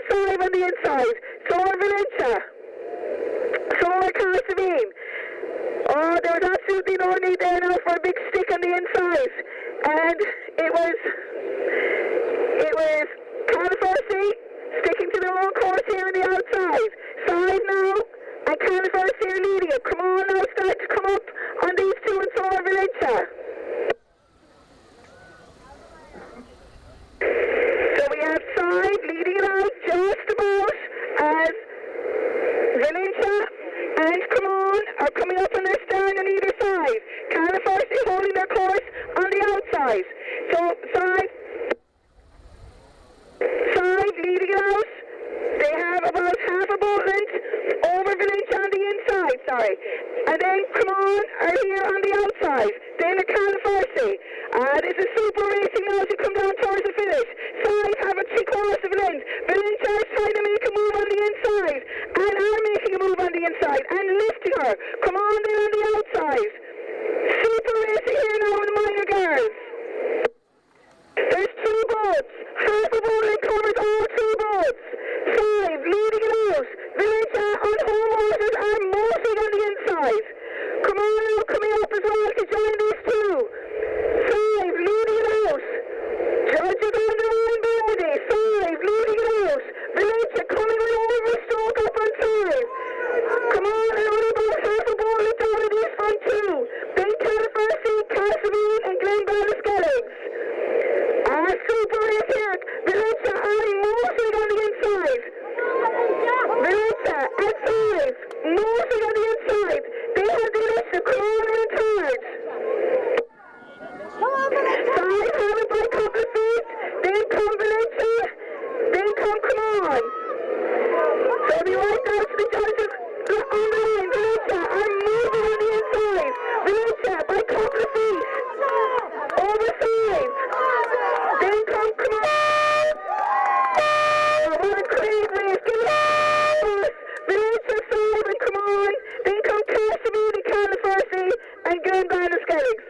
Sive on the inside. So are Valentia. So are Carsavine. Oh, there was absolutely no need there now for a big stick on the inside. And it was Califarse sticking to their own course here on the outside. Sive now, and Califarse are leading it. Cremon now start to come up on these two, and so are Valentia. So we have Sive leading it out just about as Valentia and Cremon are coming up on their stern on either side. Califarse is holding their course on the outside. So Sive leading it out. They have about half a boat length over Valentia on the inside, and then Cremon are here on the outside. Then a Califarse. This is super racing now as you come down towards the finish. Sive have a 3/4 of a length. Valentia is trying to make a move on the inside, and are making a move on the inside and lifting her. Cremon there on the outside. Super racing here now with the minor girls. There's two boats. Half a boat length covers all two boats. Sive leading it out. Valentia here. Valentia are moving on the inside. Valentia at 5, moving on the inside. They have the extra corner in third. 5 have it by a couple of feet. Then come Valentia. Then come on. So be right down to the judges. On the line, Valentia are moving on the inside. Valentia by a couple of feet. Over 5. Then come on. Oh, what a great race. Give it up. Valentia, Sullivan, come on. Then come Casamini, California, and Glen Banaskelligs.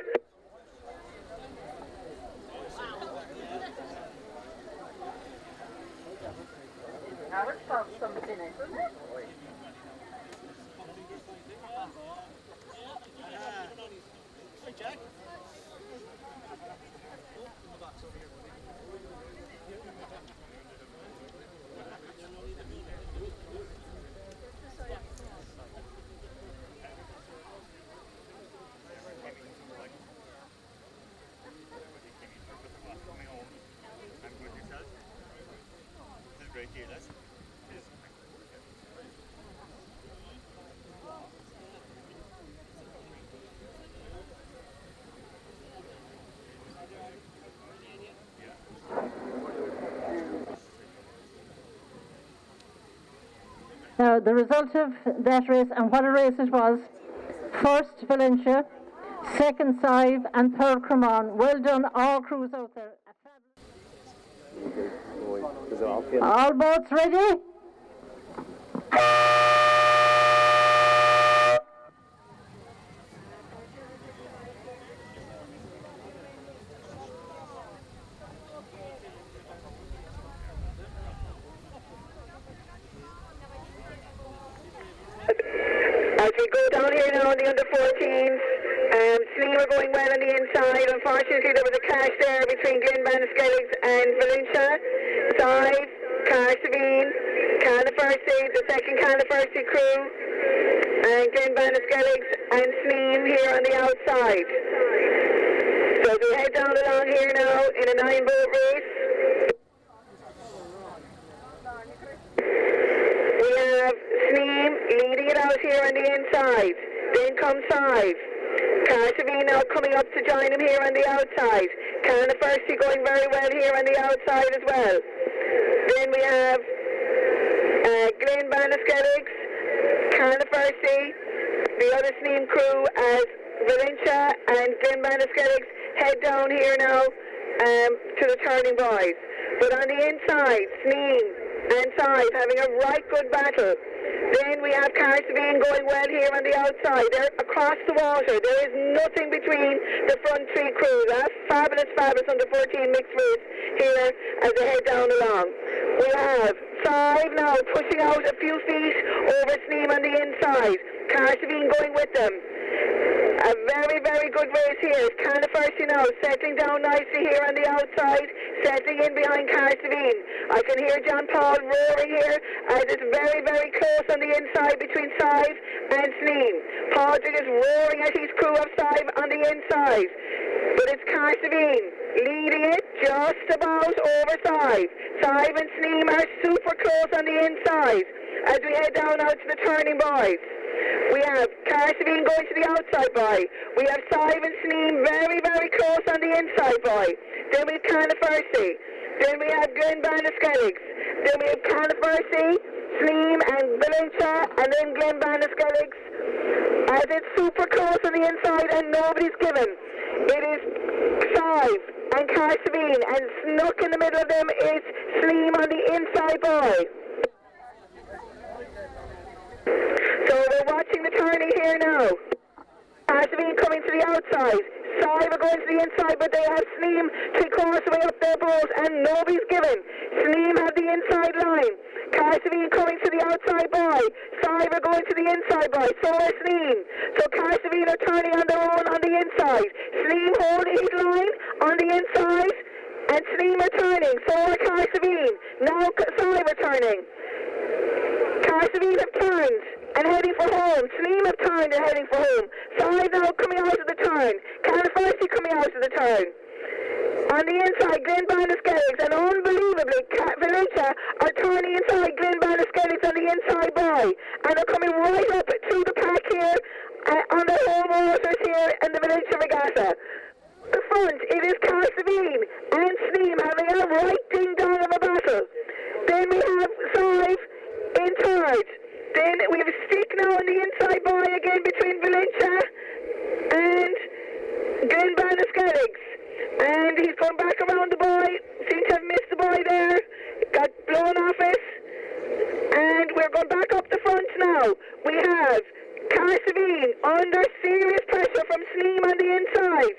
Now, the result of that race, and what a race it was: first Valentia, second Sive, and third Cremon. Well done, all crews out there. All boats ready? As we go down here now on the under-14s, Sliema are going well on the inside. Unfortunately, there was a clash there between Glen Banaskelligs and Valentia. Sive, Carsavine, California, the second California crew, and Glen Banaskelligs and Sliema here on the outside. So we head down along here now in a 9-boat race. We have Sneem leading it out here on the inside. Then comes Sive. Carsavine now coming up to join him here on the outside. California going very well here on the outside as well. Then we have Glen Banaskelligs, California, the other Sneem crew as Valentia and Glen Banaskelligs head down here now to the turning boys. But on the inside, Sneem and Sive having a right good battle. Then we have Carsavine going well here on the outside. They're across the water. There is nothing between the front three crews. That's fabulous under 14 mixed race here as they head down along. We have Sive now pushing out a few feet over Sneem on the inside. Carsavine going with them. A very, very good race here. California now settling down nicely here on the outside, settling in behind Carsavine. I can hear John Paul roaring here as it's very, very close on the inside between Sive and Sneem. Padraig is roaring at his crew of Sive on the inside. But it's Carsavine leading it just about over Sive. Sive and Sneem are super close on the inside as we head down out to the turning boys. We have Carsavine going to the outside boy. We have Sive and Sneem very, very close on the inside boy. Then we have California. Then we have Glen Banaskelligs. Then we have California, Sneem and Valentia, and then Glen Banaskelligs. As it's super close on the inside and nobody's given. It is Sive and Carsavine, and snuck in the middle of them is Sneem on the inside boy. So we're watching the turning here now. Carsavine coming to the outside. Sive are going to the inside, but they have Sneem 3/4 way up their balls, and nobody's given. Sneem have the inside line. Carsavine coming to the outside boy. Sive are going to the inside boy. So are Sneem. So Carsavine are turning on their own on the inside. Sneem holding his line on the inside, and Sneem are turning. So are Carsavine. Now Sive are turning. Carsavine have turned and heading for home. Sneem have turned and heading for home. Sive now coming out of the turn. California coming out of the turn. On the inside, Glen Banaskelligs, and unbelievably, Valentia are turning inside Glen Banaskelligs on the inside by, and they're coming right up to the pack here on the home waters here in the Valentia Regatta. The front, it is Carsavine and Sneem having a right ding-dong of a battle. Then we have Sive in third. Then we have a stick now on the inside by again between Valentia and Glen Banaskelligs. And he's gone back around the boy. Seems to have missed the boy there. Got blown off it. And we're going back up the front now. We have Carsavine under serious pressure from Sneem on the inside.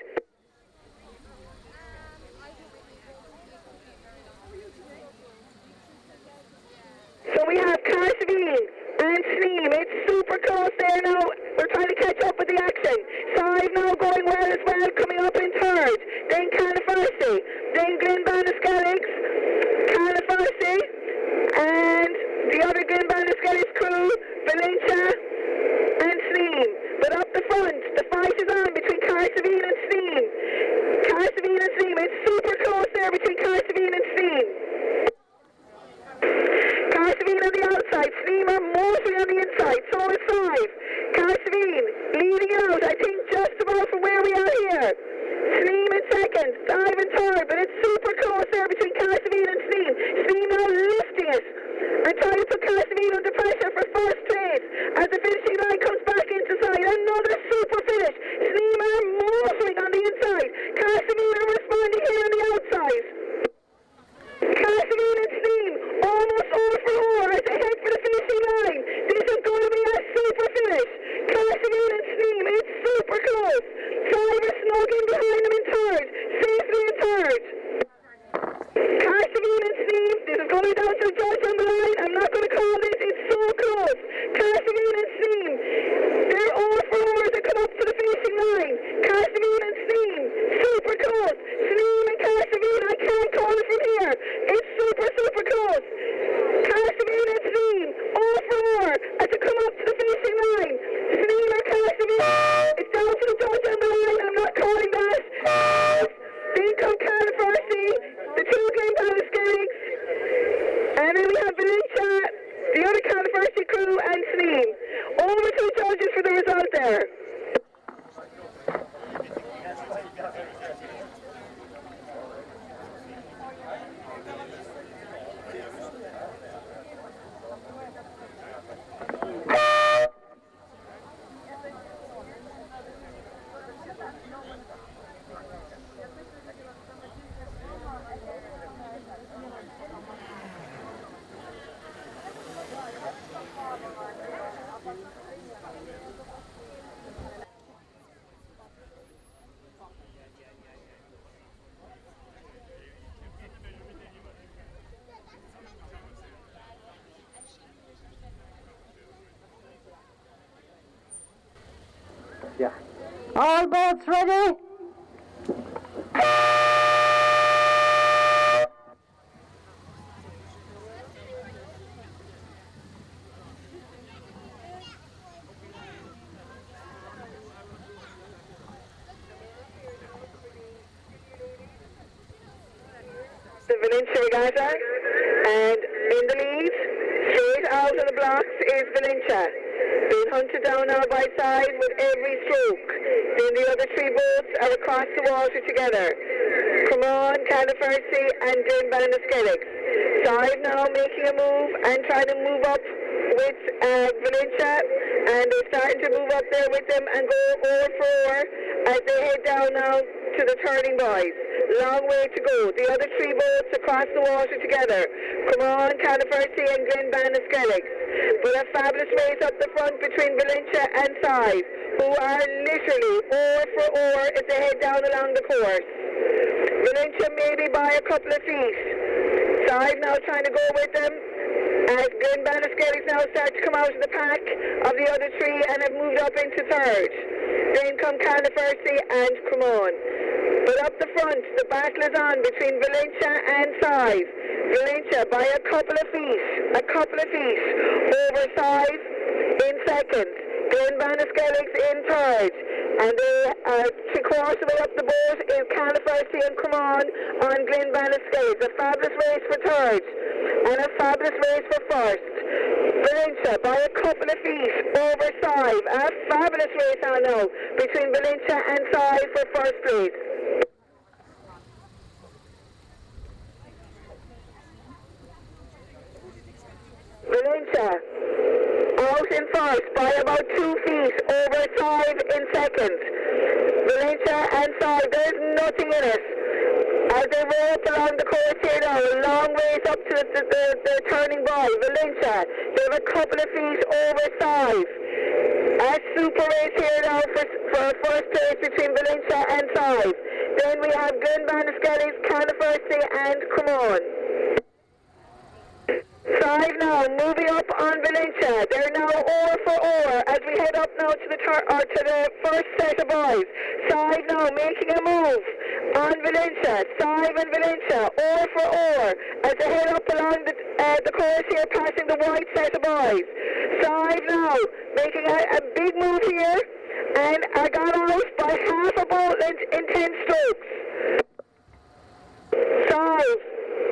So we have Carsavine and Sneem. It's super close there now. We're trying to catch up with the action. Sive now going well as well, coming up in third. Then Canafarsi. Then Glen Banaskelligs. Canafarsi. And the other Glen Banaskelligs crew, Valentia and Sneem. But up the front, the fight is on between Carsavine and Sneem. Carsavine and Sneem. It's super close there between Carsavine and Sneem. Carsavine on the outside, Sneem are mostly on the inside, so is Sive. Carsavine leading out, I think just about from where we are here. Sneem in second, Sive in third, but it's super close there between Carsavine and Sneem. Sneem now lifting it and trying to put Carsavine under pressure for first place as the finishing line comes back into sight. Another super finish. Sneem are motoring on the inside. Carsavine are responding here on the outside. Carsavine and Sneem almost all for all as they head for the finishing line. This is going to be a super finish. Carsavine and Sneem, it's super close. Sive are snugging behind them in third, safely in third. Carsavine and Sneem, this is going down to the judge on the line. I'm not going to call this, it's so close. Carsavine and Sneem, they're all for all as they come up to the finishing line. Carsavine and Sneem, super close. Sneem and Carsavine, I can't call it from here. It's super, super close. Carsavine and Sneem, all for all as they come up to the finishing line. Sneem and Carsavine, it's down to the judge on the line. I'm not calling that. Then come Canafarsi, the two Glen Banaskelligs, and then we have Valentia, the other Canafarsi crew, and Sneem. Over to the judges for the result there. Yeah. All boats ready? The Valentia Regatta, and in the lead, straight out of the blocks is Valentia. Being hunted down now by Sive with every stroke. Then the other three boats are across the water together. Come on, Canafarsi and Glen Banaskelligs. Sive now making a move and trying to move up with Valentia, and they're starting to move up there with them and go over for as they head down now to the turning buoys. Long way to go. The other three boats across the water together. Come on, Canafarsi and Glen Banaskelligs. But a fabulous race up the front between Valentia and Sive, who are literally oar for oar as they head down along the course. Valentia maybe by a couple of feet. Sive now trying to go with them as Glen Banaskelligs now start to come out of the pack of the other three and have moved up into third. Then come Canafarsi and Cremon. But up the front, the battle is on between Valentia and Sive. Valentia by a couple of feet over Sive in second. Glen Banaskelligs in third. And they three-quarters of the way up the boat is Califarty and Cremon on Glenbanniscales. A fabulous race for third and a fabulous race for first. Valentia by a couple of feet over Sive. A fabulous race on now between Valentia and Sive for first place. Valentia out in first by about 2 feet over Sive in second. Valentia and Sive, there's nothing in it. As they roll up along the course here now, a long ways up to the turning by. Valentia, they have a couple of feet over Sive. A super race here now for first place between Valentia and Sive. Then we have Glenbanniscales, Califarty and Cremon. Sive now moving up on Valentia. They're now oar for oar as we head up now to the first set of boys. Sive now making a move on Valentia. Sive and Valentia oar for oar as they head up along the course here, passing the white set of boys. Sive now making a big move here, and I got out by half a boat length in 10 strokes. Sive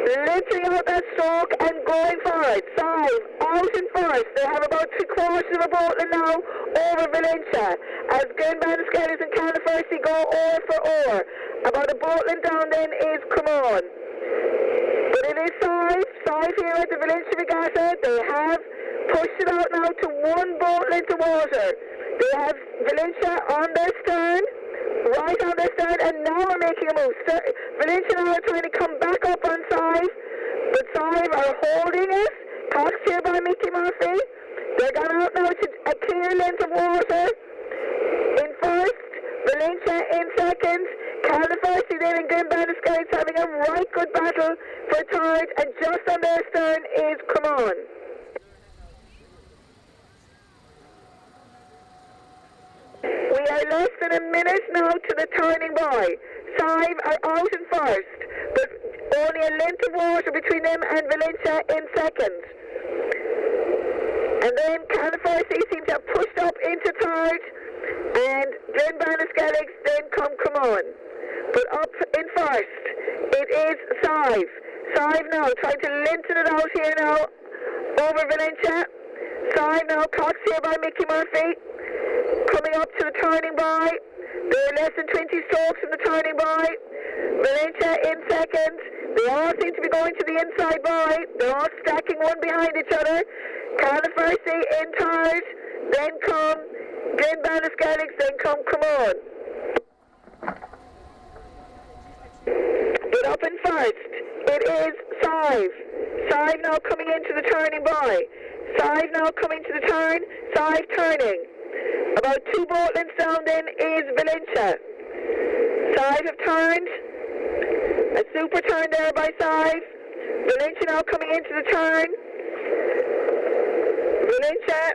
lifting out that stroke and going for it. Sive out in first. They have about three-quarters of a boat now over Valentia as Glenbanniscales and Califarty go oar for oar. About a boat length down then is Cremon. But it is Sive here at the Valentia Regatta. They have pushed it out now to one boat length of water. They have Valentia on their stern, right on their stern, and now we're making a move. Valentia now are trying to come back up on Sive, but Sive are holding it. Cox here by Mickey Murphy. They're gone out now to a clear length of water. In first, Valentia in second. Califarty then and Glenbanniscales having a right good battle for third, and just on their stern is Cremon. We are less than a minute now to the turning by. Sive are out in first, but only a length of water between them and Valentia in second. And then Califarty seems to have pushed up into third, and Glenbanniscales then Cremon. But up in first, it is Sive. Sive now trying to lengthen it out here now over Valentia. Sive now caught here by Mickey Murphy. Coming up to the turning by. They're less than 20 strokes from the turning by. Valentia in second. They all seem to be going to the inside by. They're all stacking one behind each other. Califarty in third. Then come Glenbanniscales, then come Cremon. But up in first, it is Sive. Sive now coming into the turning by. Sive now coming to the turn. Sive turning. About 2 boat lengths down then is Valentia. Sive have turned. A super turn there by Sive. Valentia now coming into the turn. Valentia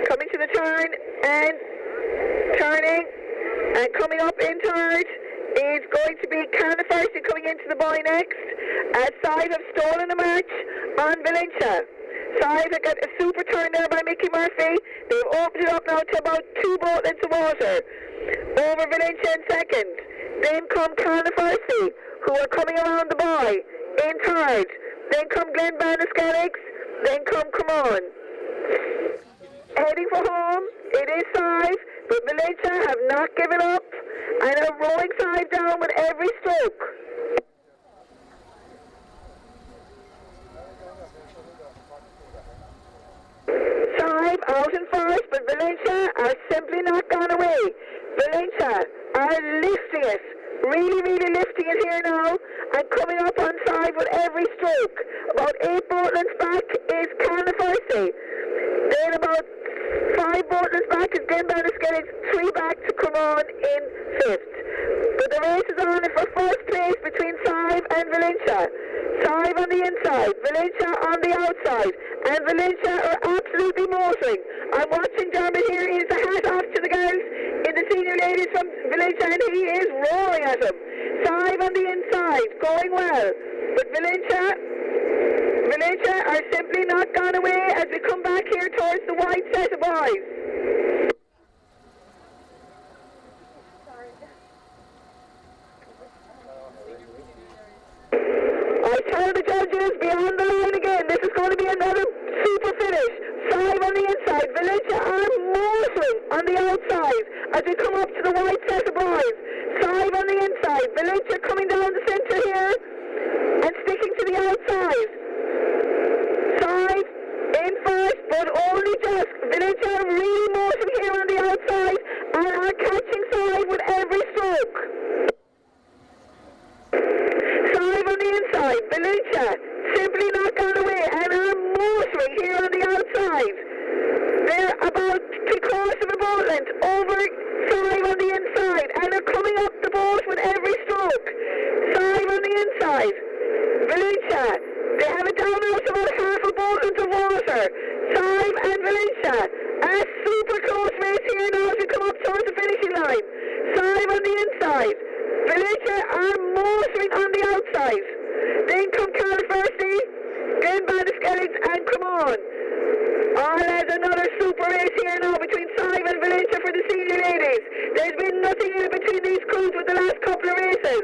coming to the turn and turning. And coming up in third is going to be Califarty coming into the buoy next, as Sive have stolen the match on Valentia. Sive have got a super turn there by Mickey Murphy. They've opened it up now to about 2 boat lengths of water over Valentia in second. Then come Califarty, who are coming around the buoy in third. Then come Glenbanniscales, then come Cremon. Heading for home, it is Sive, but Valentia have not given up and are rowing Sive down with every stroke. Sive out in first, but Valentia are simply not gone away. Valentia are lifting it, really lifting it here now, and coming up on Sive with every stroke. About 8 boat lengths back is Califarty. Then about 5 boat lengths back is Glenbanniscales, 3 back to Cremon in 5th. But the race is on for first place between Sive and Valentia. Sive on the inside, Valentia on the outside, and Valentia are absolutely motoring. I'm watching Dermot here. He's a hat off to the girls in the senior ladies from Valentia, and he is roaring at them. Sive on the inside, going well, but Valentia are simply not gone away as we come back here towards the white set of boys. we come up to the white set of boys. 5 on the inside. Valentia coming down the centre here and sticking to the outside. 5 in first, but only just. Valentia are really motoring here on the outside and are catching side with every stroke. 5 on the inside. Valentia simply not gone away and are motoring here on the outside. They're about 3/4 of a boat length over 5 on the inside and are coming up the boat with every stroke. 5 on the inside. Valentia, they have it down out about half a boat length of water. 5 and Valentia. A super close race here now as we come up towards the finishing line. 5 on the inside. Valentia are motoring on the outside. Then come Califerty, then Bandiskelligs and come on. There's another super race here now between Sive and Valentia for the senior ladies. There's been nothing in between these crews with the last couple of races.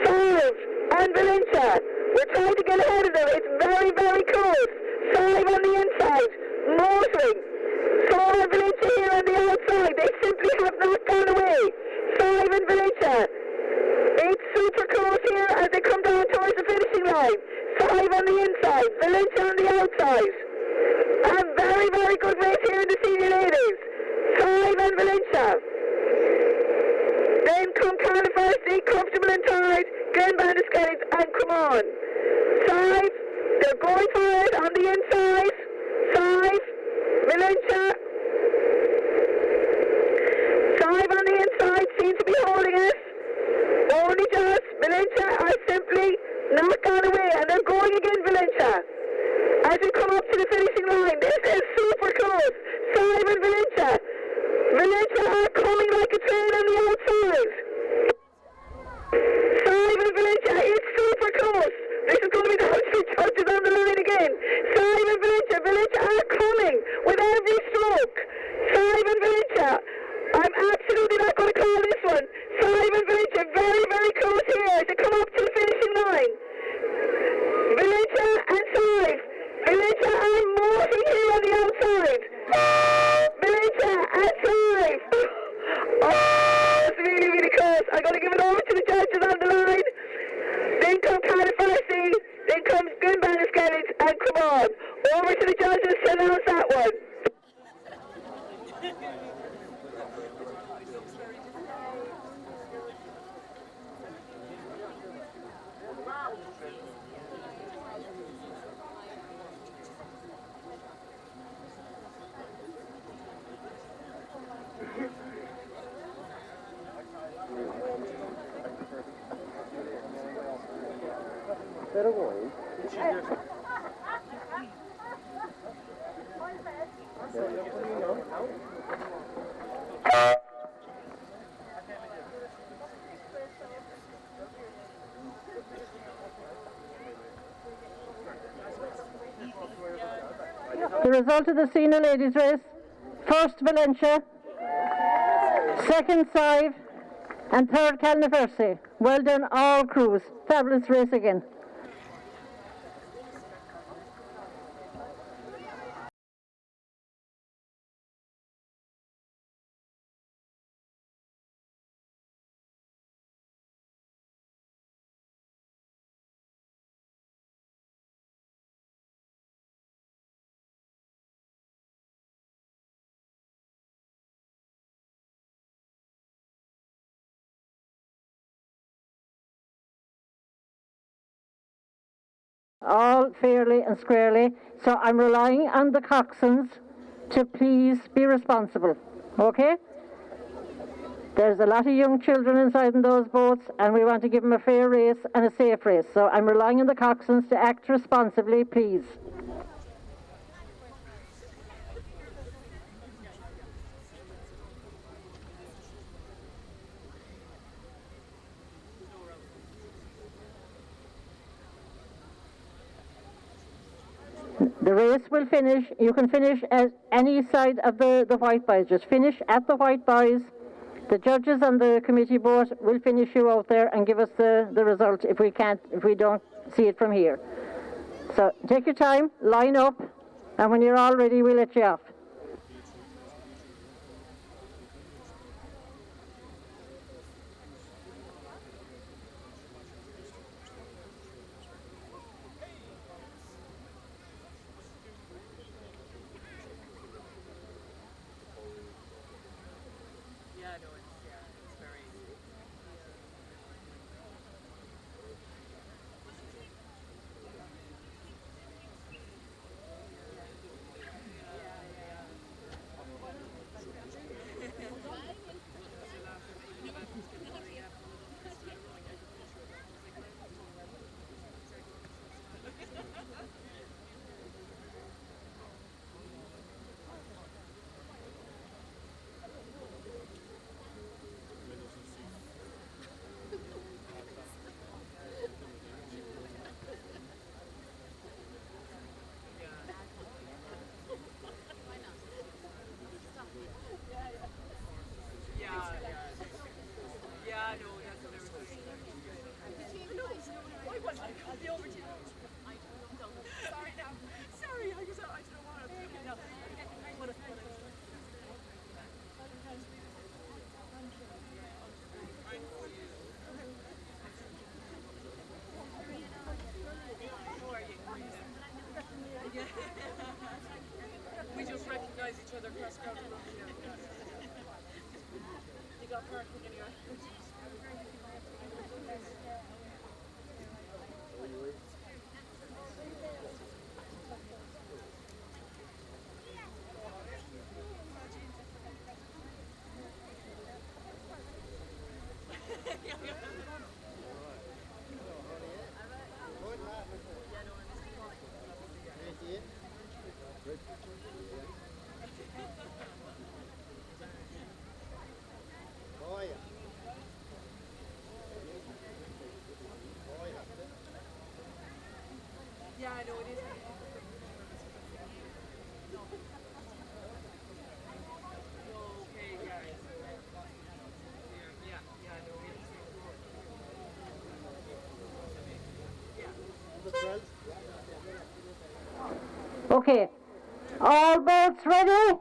Sive and Valentia. We're trying to get ahead of them. It's very, very close. Sive on the inside, motoring. Sive and Valentia here on the outside. They simply have not gone away. Sive and Valentia. It's super close here as they come down towards the finishing line. 5 on the inside, Valentia on the outside. A very, very good race here in the senior ladies. 5 and Valentia. Then come Califerty, comfortable and tired. Glen Bandiskelligs and come on. 5, they're going for it on the inside. 5, Valentia. 5 on the inside seem to be holding it. Only just. Valentia are simply not gone away and they're going again, Valentia. As we come up to the finishing line, this is super close. 5 and Valentia. Valentia are coming like a train on the outside. 5 and Valentia, it's super close. This is going to be the Hudson judges on the line again. 5 and Valentia. Valentia are coming with every stroke. 5 and Valentia. I'm absolutely not going to call this one. 5 and Valentia, very, very close here to come up to the finishing line. Valentia and 5. Valentia are motoring here on the outside. Valentia and 5. Oh, it's really, really close. I'm going to give it over to the judges on the line. Then come Califerty. Then comes Glen Bandiskelligs and come on. Over to the judges to announce that one. The result of the senior ladies race: first Valentia, second Sive, and third Califerty. Well done all crews. Fabulous race again. All fairly and squarely, so I'm relying on the coxswains to please be responsible, okay? There's a lot of young children inside in those boats and we want to give them a fair race and a safe race, so I'm relying on the coxswains to act responsibly, please. The race will finish. You can finish at any side of the white buys. Just finish at the white buys. The judges on the committee board will finish you out there and give us the result if we don't see it from here. So take your time, line up, and when you're all ready, we'll let you off. Okay, all boats ready?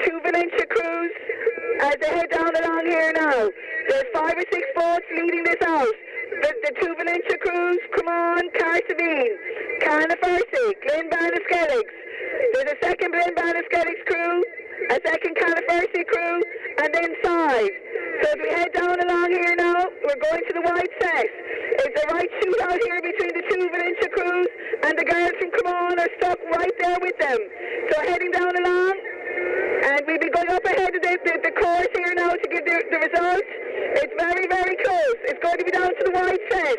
Two Valentia crews as they head down along here now. There's 5 or 6 boats leading this out. The two Valentia crews, come on, Carsavine, Carnafarsi, Glenbanaskelligs. There's a second Glenbanaskelligs crew, a second Carnafarsi crew, and then 5. So as we head down along here now, we're going to the white set. It's a right shootout here between the two Valentia crews, and the girls from Come On are stuck right there with them. So heading down along, and we'll be going up ahead of the course here now to give the results. It's very, very close. It's going to be down to the white set.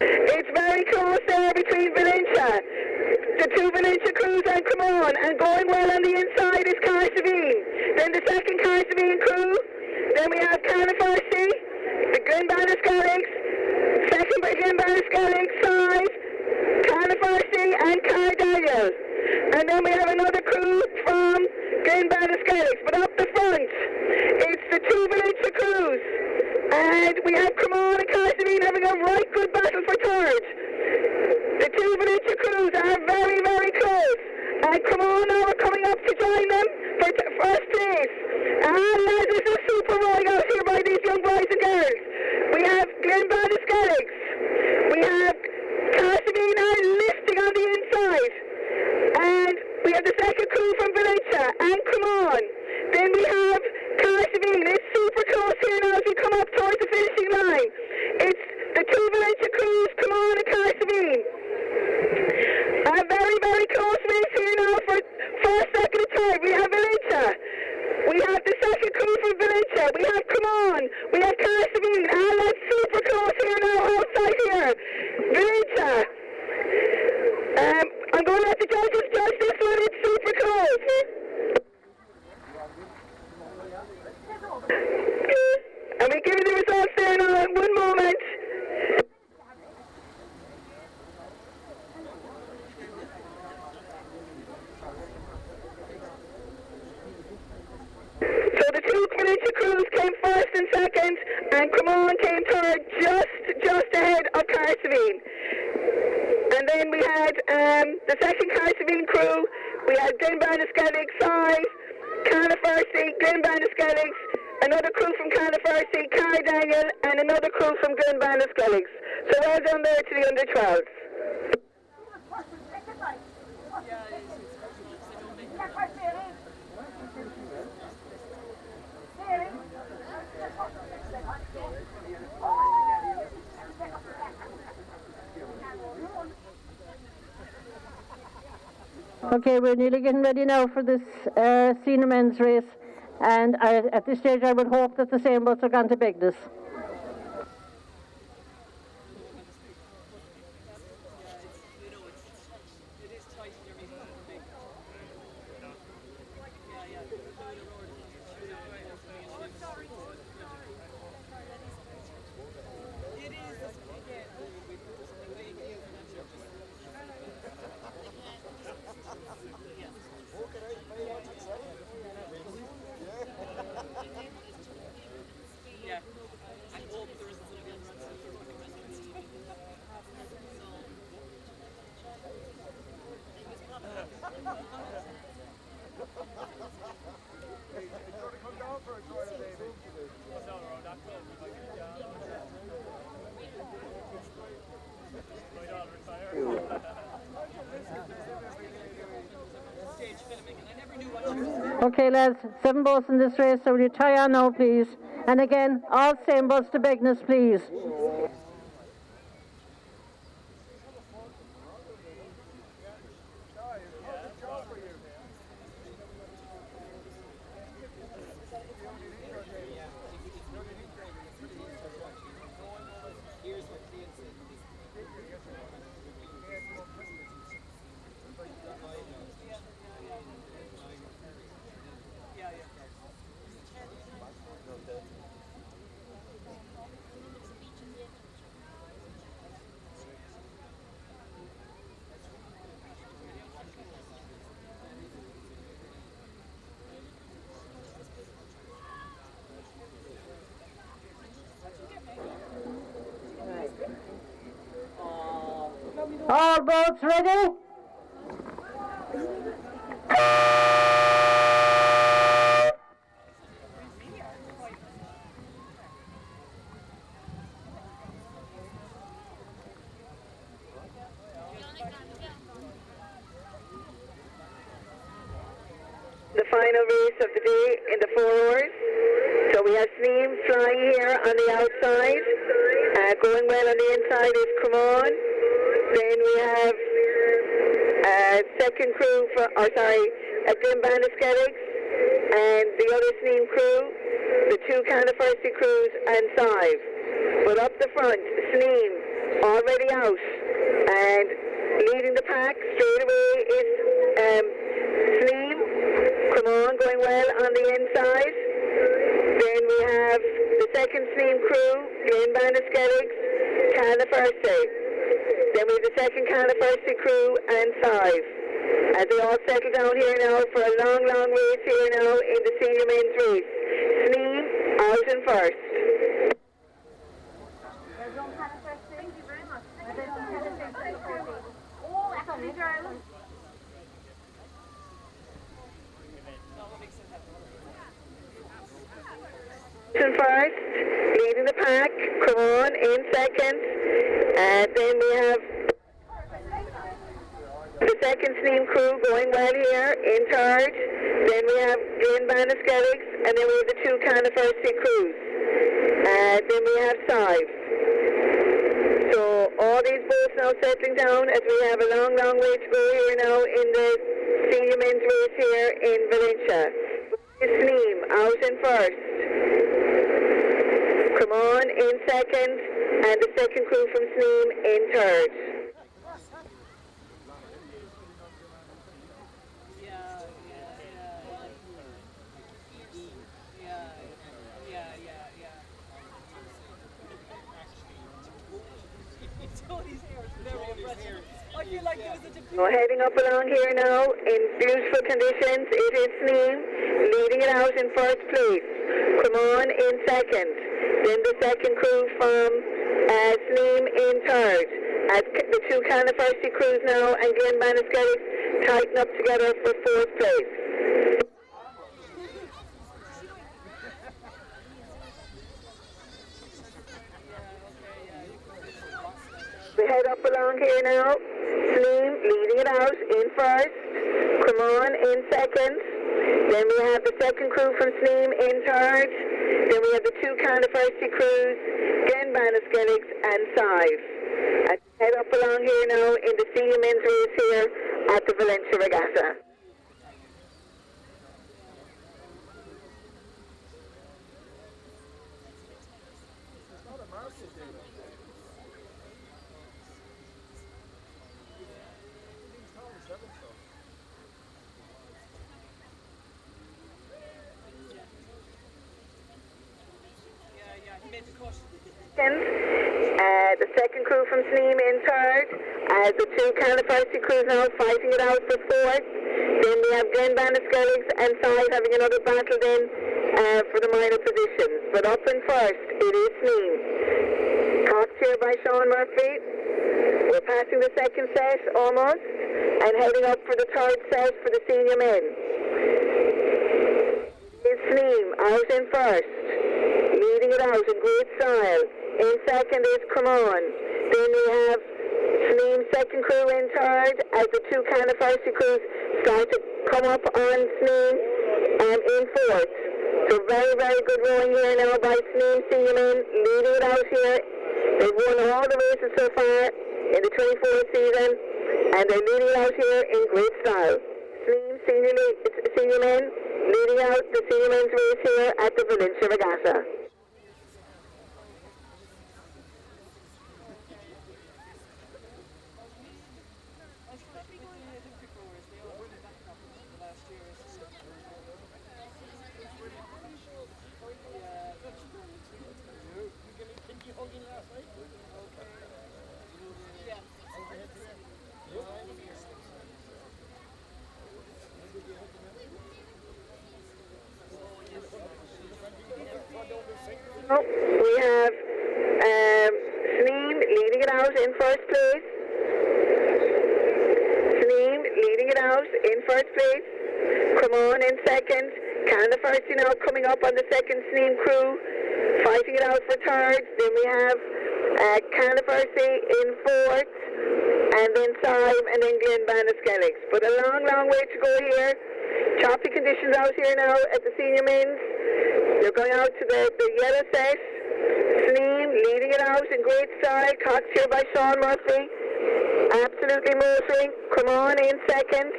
It's very close there between Valentia. The two Valentia crews and Come On, and going well on the inside is Carsavine. Then the second Carsavine crew. Then we have Carnafarsi, the Glenbanaskelligs, second by Glenbanaskelligs, 5, Carnafarsi and Cardaniel. And then we have another crew from Glenbanaskelligs. But up the front, it's the two Valentia crews. And we have Come On and Carsavine having a right good battle for third. The two Valentia crews are very, very close. And Come On now are coming up to join them for first place. And lads, this is a super rowing out here by these young boys and girls. We have Glenbanaskelligs. We have Carsavine are lifting on the inside. And we have the second crew from Valentia and Come On. Then we have Carsavine. It's super close here now as we come up towards the finishing line. It's the two Valentia crews, Come On and Carsavine. A very, very close race here now for first, second and third. We have Valentia. We have the second crew from Valentia. We have Come On. We have Carsavine. And that's super close here now outside here. Valentia. I'm going to let the judges judge this one. It's super close. And we give you the results there now in one moment. So the two Valentia crews came first and second, and Come On came third, just ahead of Carsavine. And then we had the second Carsavine crew. We had Glenbanaskelligs, 5, Carnafarsi, Glenbanaskelligs, another crew from Carnafarsi, Cardaniel, and another crew from Glenbanaskelligs. So well done there to the under 12s. Okay, we're nearly getting ready now for this senior men's race, and at this stage I would hope that the same boats are gone to Begness. Okay, lads, 7 boats in this race, so will you tie on now, please? And again, all same boats to Begness, please. All boats ready? The final race of the day in the 4 hours. So we have Sneem flying here on the outside. Going well on the inside is Come On. Then we have second crew, Glen Banaskelligs and the other Sneem crew, the 2 Canafersi crews and Sive. But up the front, Sneem already out and leading the pack straight away is Sneem. Come On, going well on the inside. Then we have the second Sneem crew, Glen Banaskelligs, Canafersi. Then we have the second Canafersi crew and Sive. As they all settle down here now for a long, long race here now in the senior men's race. Sneem out in first. Thank you very much. Oh, actually, girl. In first, leading the pack. Come On in second. Then we have the second Sneem crew going well here in third. Then we have Glen Banaskelligs, and then we have the 2 Canafersi crews. Then we have Sive. So all these boats now settling down as we have a long, long way to go here now in the senior men's race here in Valentia. Sneem out in first. Come On in second, and the second crew from Sneem in third. So heading up along here now in beautiful conditions, it is Sneem leading it out in first place. Come On in second. Then the second crew from Sneem in third. As the 2 Canafersi crews now and Glen Banaskelligs tighten up together for fourth place. We head up along here now. Sneem leading it out in first. Come On in second. Then we have the second crew from Sneem in third. Then we have the 2 Canafersi crews, Glen Banaskelligs and Sive. And head up along here now in the senior men's race here at the Valentia Regatta. The second crew from Sneem in third. The 2 Canafersi crews now fighting it out for fourth. Then we have Glen Banaskelligs and Sive having another battle then for the minor positions. But up in first, it is Sneem. Cocked here by Sean Murphy. We're passing the second set almost. and heading up for the third set for the senior men. Is Sneem out in first, leading it out in great style. In second is Come On. Then we have Sneem's second crew in third as the two Canafarsi crews start to come up on Sneem in fourth. So very, very good rowing here now by Sneem senior men, leading it out here. They've won all the races so far in the 24th season, and they're leading it out here in great style. Sneem senior men leading out the senior men's race here at the Valentia Regatta. We have Sneem leading it out in first place. Sneem leading it out in first place. Come On in second. Canafarsi now coming up on the second Sneem crew, fighting it out for third. Then we have Canafarsi in fourth, and then Sive, and then Glenbanna. But a long, long way to go here. Choppy conditions out here now at the senior men's. They're going out to the yellow set. Sneem leading it out in great style. Coxed here by Sean Murphy. Absolutely motoring. Come On in second.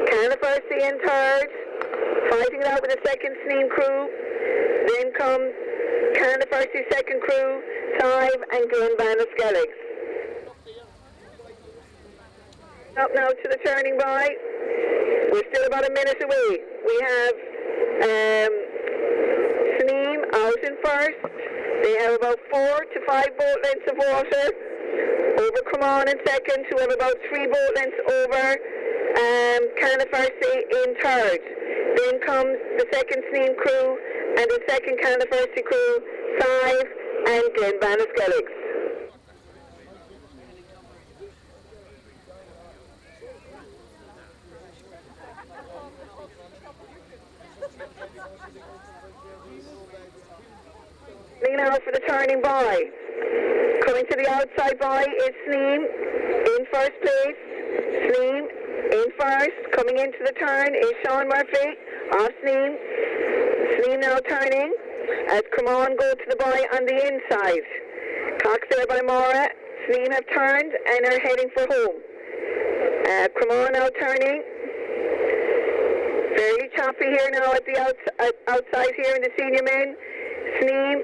Canafarsi in third. Fighting it out with the second Sneem crew. Then comes Canafarsi's second crew, Sive and Glenbanna. Up now to the turning by. We're still about a minute away. We have Sneem out in first. They have about 4 to 5 boat lengths of water over Come On in second, who have about 3 boat lengths over Canafarsi in third. Then comes the second Sneem crew and the second Canafarsi crew, Sive and Glenbanna. Now for the turning by. Coming to the outside by is Sneem in first place. Sneem in first. Coming into the turn is Sean Murphy off Sneem. Sneem now turning as Come On go to the by on the inside. Cox there by Maura. Sneem have turned and are heading for home. Come On now turning. Fairly choppy here now at the outside here in the senior men. Sneem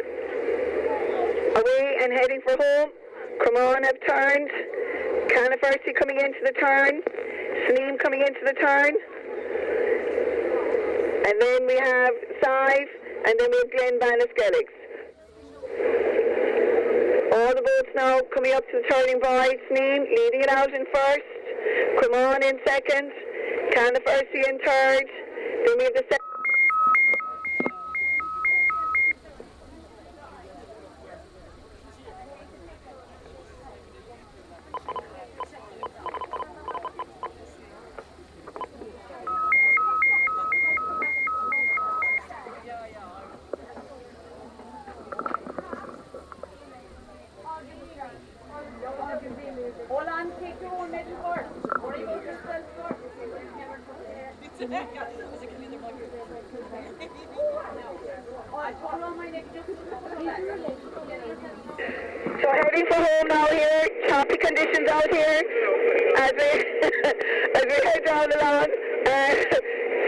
away and heading for home. Come On have turned. Canafarsi coming into the turn. Sneem coming into the turn. And then we have Sive, and then we have Glenbanna. All the boats now coming up to the turning by. Sneem leading it out in first. Come On in second. Canafarsi in third. Then we have the second. Hold on, take your own middle first. Worry about yourself first. So heading for home now here, choppy conditions out here as we as we head down the lawn.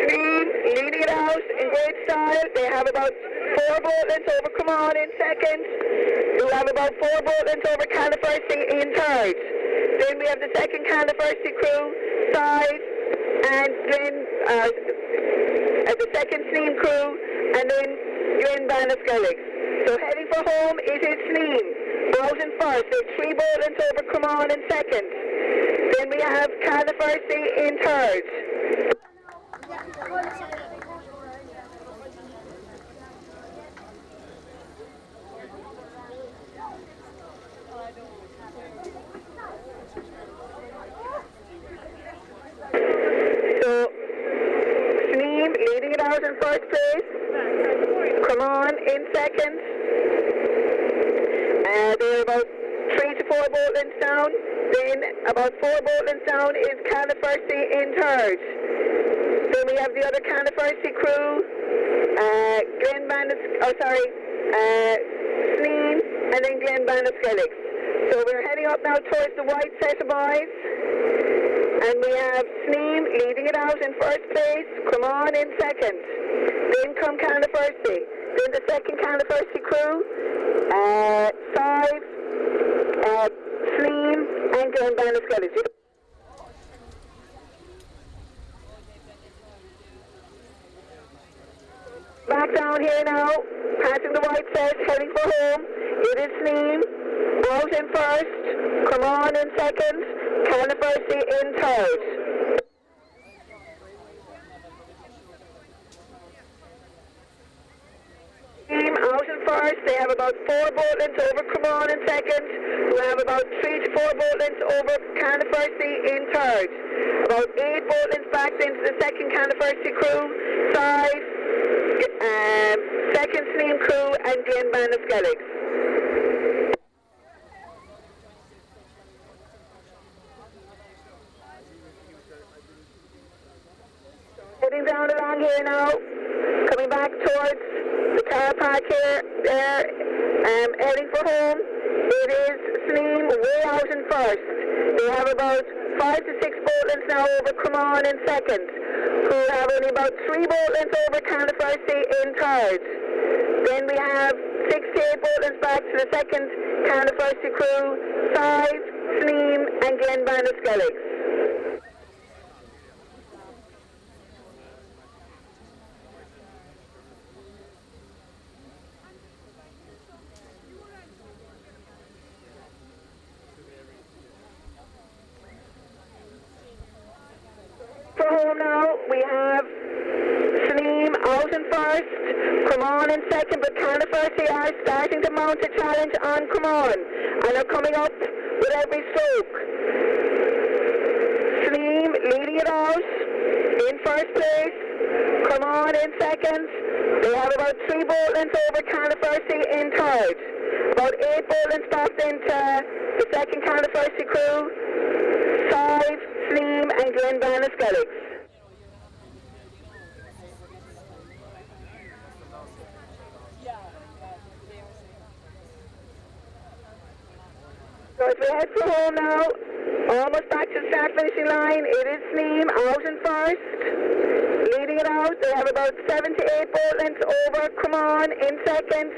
Sneem leading it out in great style. They have about 4 boat lengths over Come On in second. We have about 4 boat lengths over Canafarsi in third. Then we have the second Canafarsi crew, Sive, and then the second Sneem crew, and then Glenbanna. So heading for home, it is Sneem. Out in first, there's 3 boat lengths over Come On in second. Then we have Canafarsi in third. in first place. Come on in second. They're about 3 to 4 boat lengths down. Then about 4 boat lengths down is Califercy in third. Then we have the other Califercy crew, Sneen, and then Glenbanaskellig. So we're heading up now towards the white set of boys. And we have Sneen leading it out in first place. Come on in second. Then come Califercy. Then the second Califercy crew, Sive, Sneen, and Glenbanaskellig. Back down here now, passing the white set, heading for home. It is Sneen, out in first, come on in second, Califercy in third. Team out in first, they have about 4 boat lengths over Come on in second, who have about 3 to 4 boat lengths over Califercy in third. About 8 boat lengths back into the second Califercy crew, Sive, second Sneen crew, and Glenbanaskellig. Heading down along here now, coming back towards the car park here, there, heading for home. It is Sneen way out in first. They have about 5 to 6 boat lengths now over Come on in second, who have only about 3 boat lengths over Califercy in third. Then we have 6 to 8 boat lengths back to the second Califercy crew, Sive, Sneen, and Glenbanaskellig. For home now, we have Sneen out in first, Come on in second, but Califercy are starting to mount a challenge on Come on, and are coming up with every stroke. Sneen leading it out in first place, Come on in second. They have about 3 boat lengths over Califercy in third. About 8 boat lengths back into the second Califercy crew, Sive, Sneen, and Glenbanaskellig. So as we head for home now, almost back to the start finishing line, it is Sneen out in first, leading it out. They have about 7 to 8 boat lengths over Come on in second.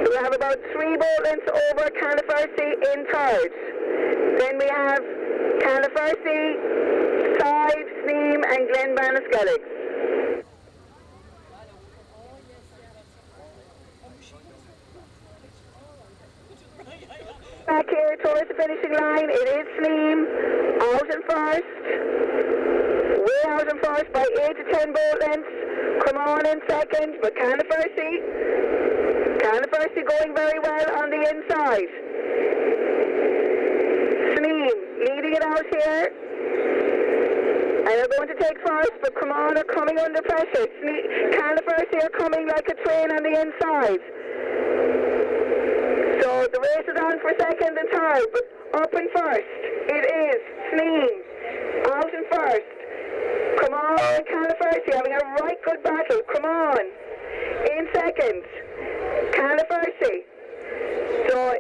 They have about 3 boat lengths over Califercy in third. Then we have Califercy, Sive, Sneen, and Glenbanaskellig. Back here towards the finishing line, it is Sneen out in first, way out in first by 8 to 10 boat lengths. Come on in second, but Califercy going very well on the inside. Sneen leading it out here, and they're going to take first, but Come on are coming under pressure. Califercy are coming like a train on the inside. So the race is on for second and third, but up in first, it is Sneen out in first. Come on, Califercy having a right good battle. Come on, in second, Califercy. So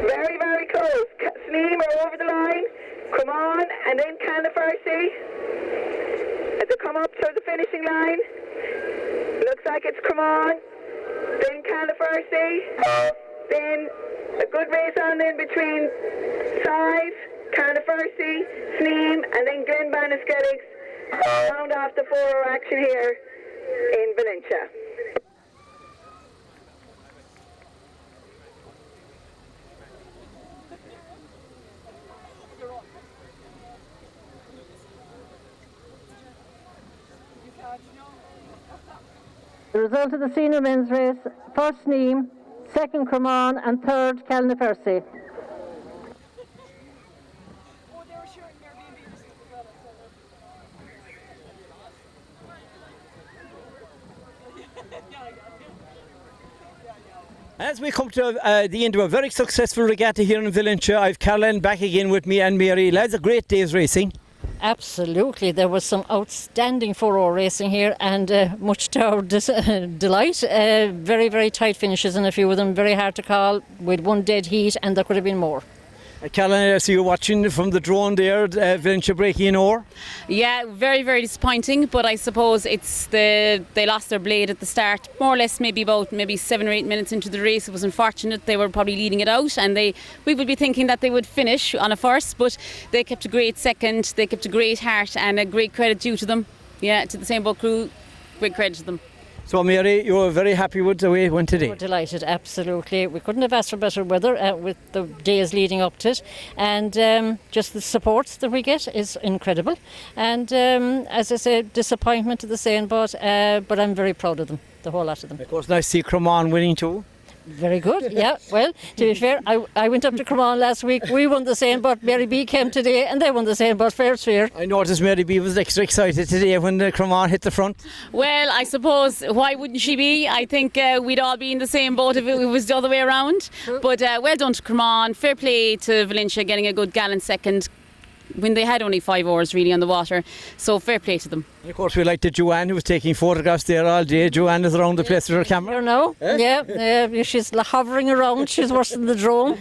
very, very close. Sneen are over the line. Come on, and then Califercy. As they come up to the finishing line, looks like it's Come on, then Califercy. Then a good race on then between Sive, Califercy, Sneen, and then Glenbanaskellig. Round off the 4-hour action here in Valentia. The result of the senior men's race: first Sneen, second Come on, and third Califercy. As we come to the end of a very successful regatta here in Valentia, I've Caroline back again with me and Mary. Lads, a great day's racing. Absolutely, there was some outstanding 4-hour racing here, and much to our delight. Very, very tight finishes, and a few of them very hard to call, with one dead heat, and there could have been more. Caroline, I see you watching from the drone there, Valentia breaking in o'er. Yeah, very, very disappointing, but I suppose it's they lost their blade at the start, more or less maybe 7 or 8 minutes into the race. It was unfortunate. They were probably leading it out, and we would be thinking that they would finish on a first, but they kept a great second, they kept a great heart, and a great credit due to them. Yeah, to the same boat crew, great credit to them. So Mary, you were very happy with the way it went today? We're delighted, absolutely. We couldn't have asked for better weather with the days leading up to it, and just the support that we get is incredible. And as I say, disappointment to the same boat, but I'm very proud of them, the whole lot of them. Of course, nice to see Cremon winning too. Very good, yeah. Well, to be fair, I went up to Cremon last week. We won the same, but Mary B came today and they won the same, but fair's fair. I noticed Mary B was extra excited today when the Cremon hit the front. Well, I suppose, why wouldn't she be? I think we'd all be in the same boat if it was the other way around. True. But well done to Cremon. Fair play to Valentia getting a good gallant second when they had only 5 hours really on the water. So fair play to them. And of course, we like to Joanne, who was taking photographs there all day. Joanne is around the place with her camera. You know, yeah, she's hovering around. She's worse than the drone.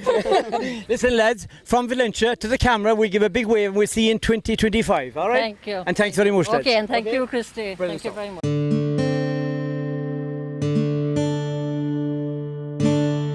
Listen, lads, from Valentia to the camera, we give a big wave and we'll see you in 2025, all right? Thank you. And thanks very much, lads. Okay, and thank you, Christy. Brilliant Thank you stuff. very much.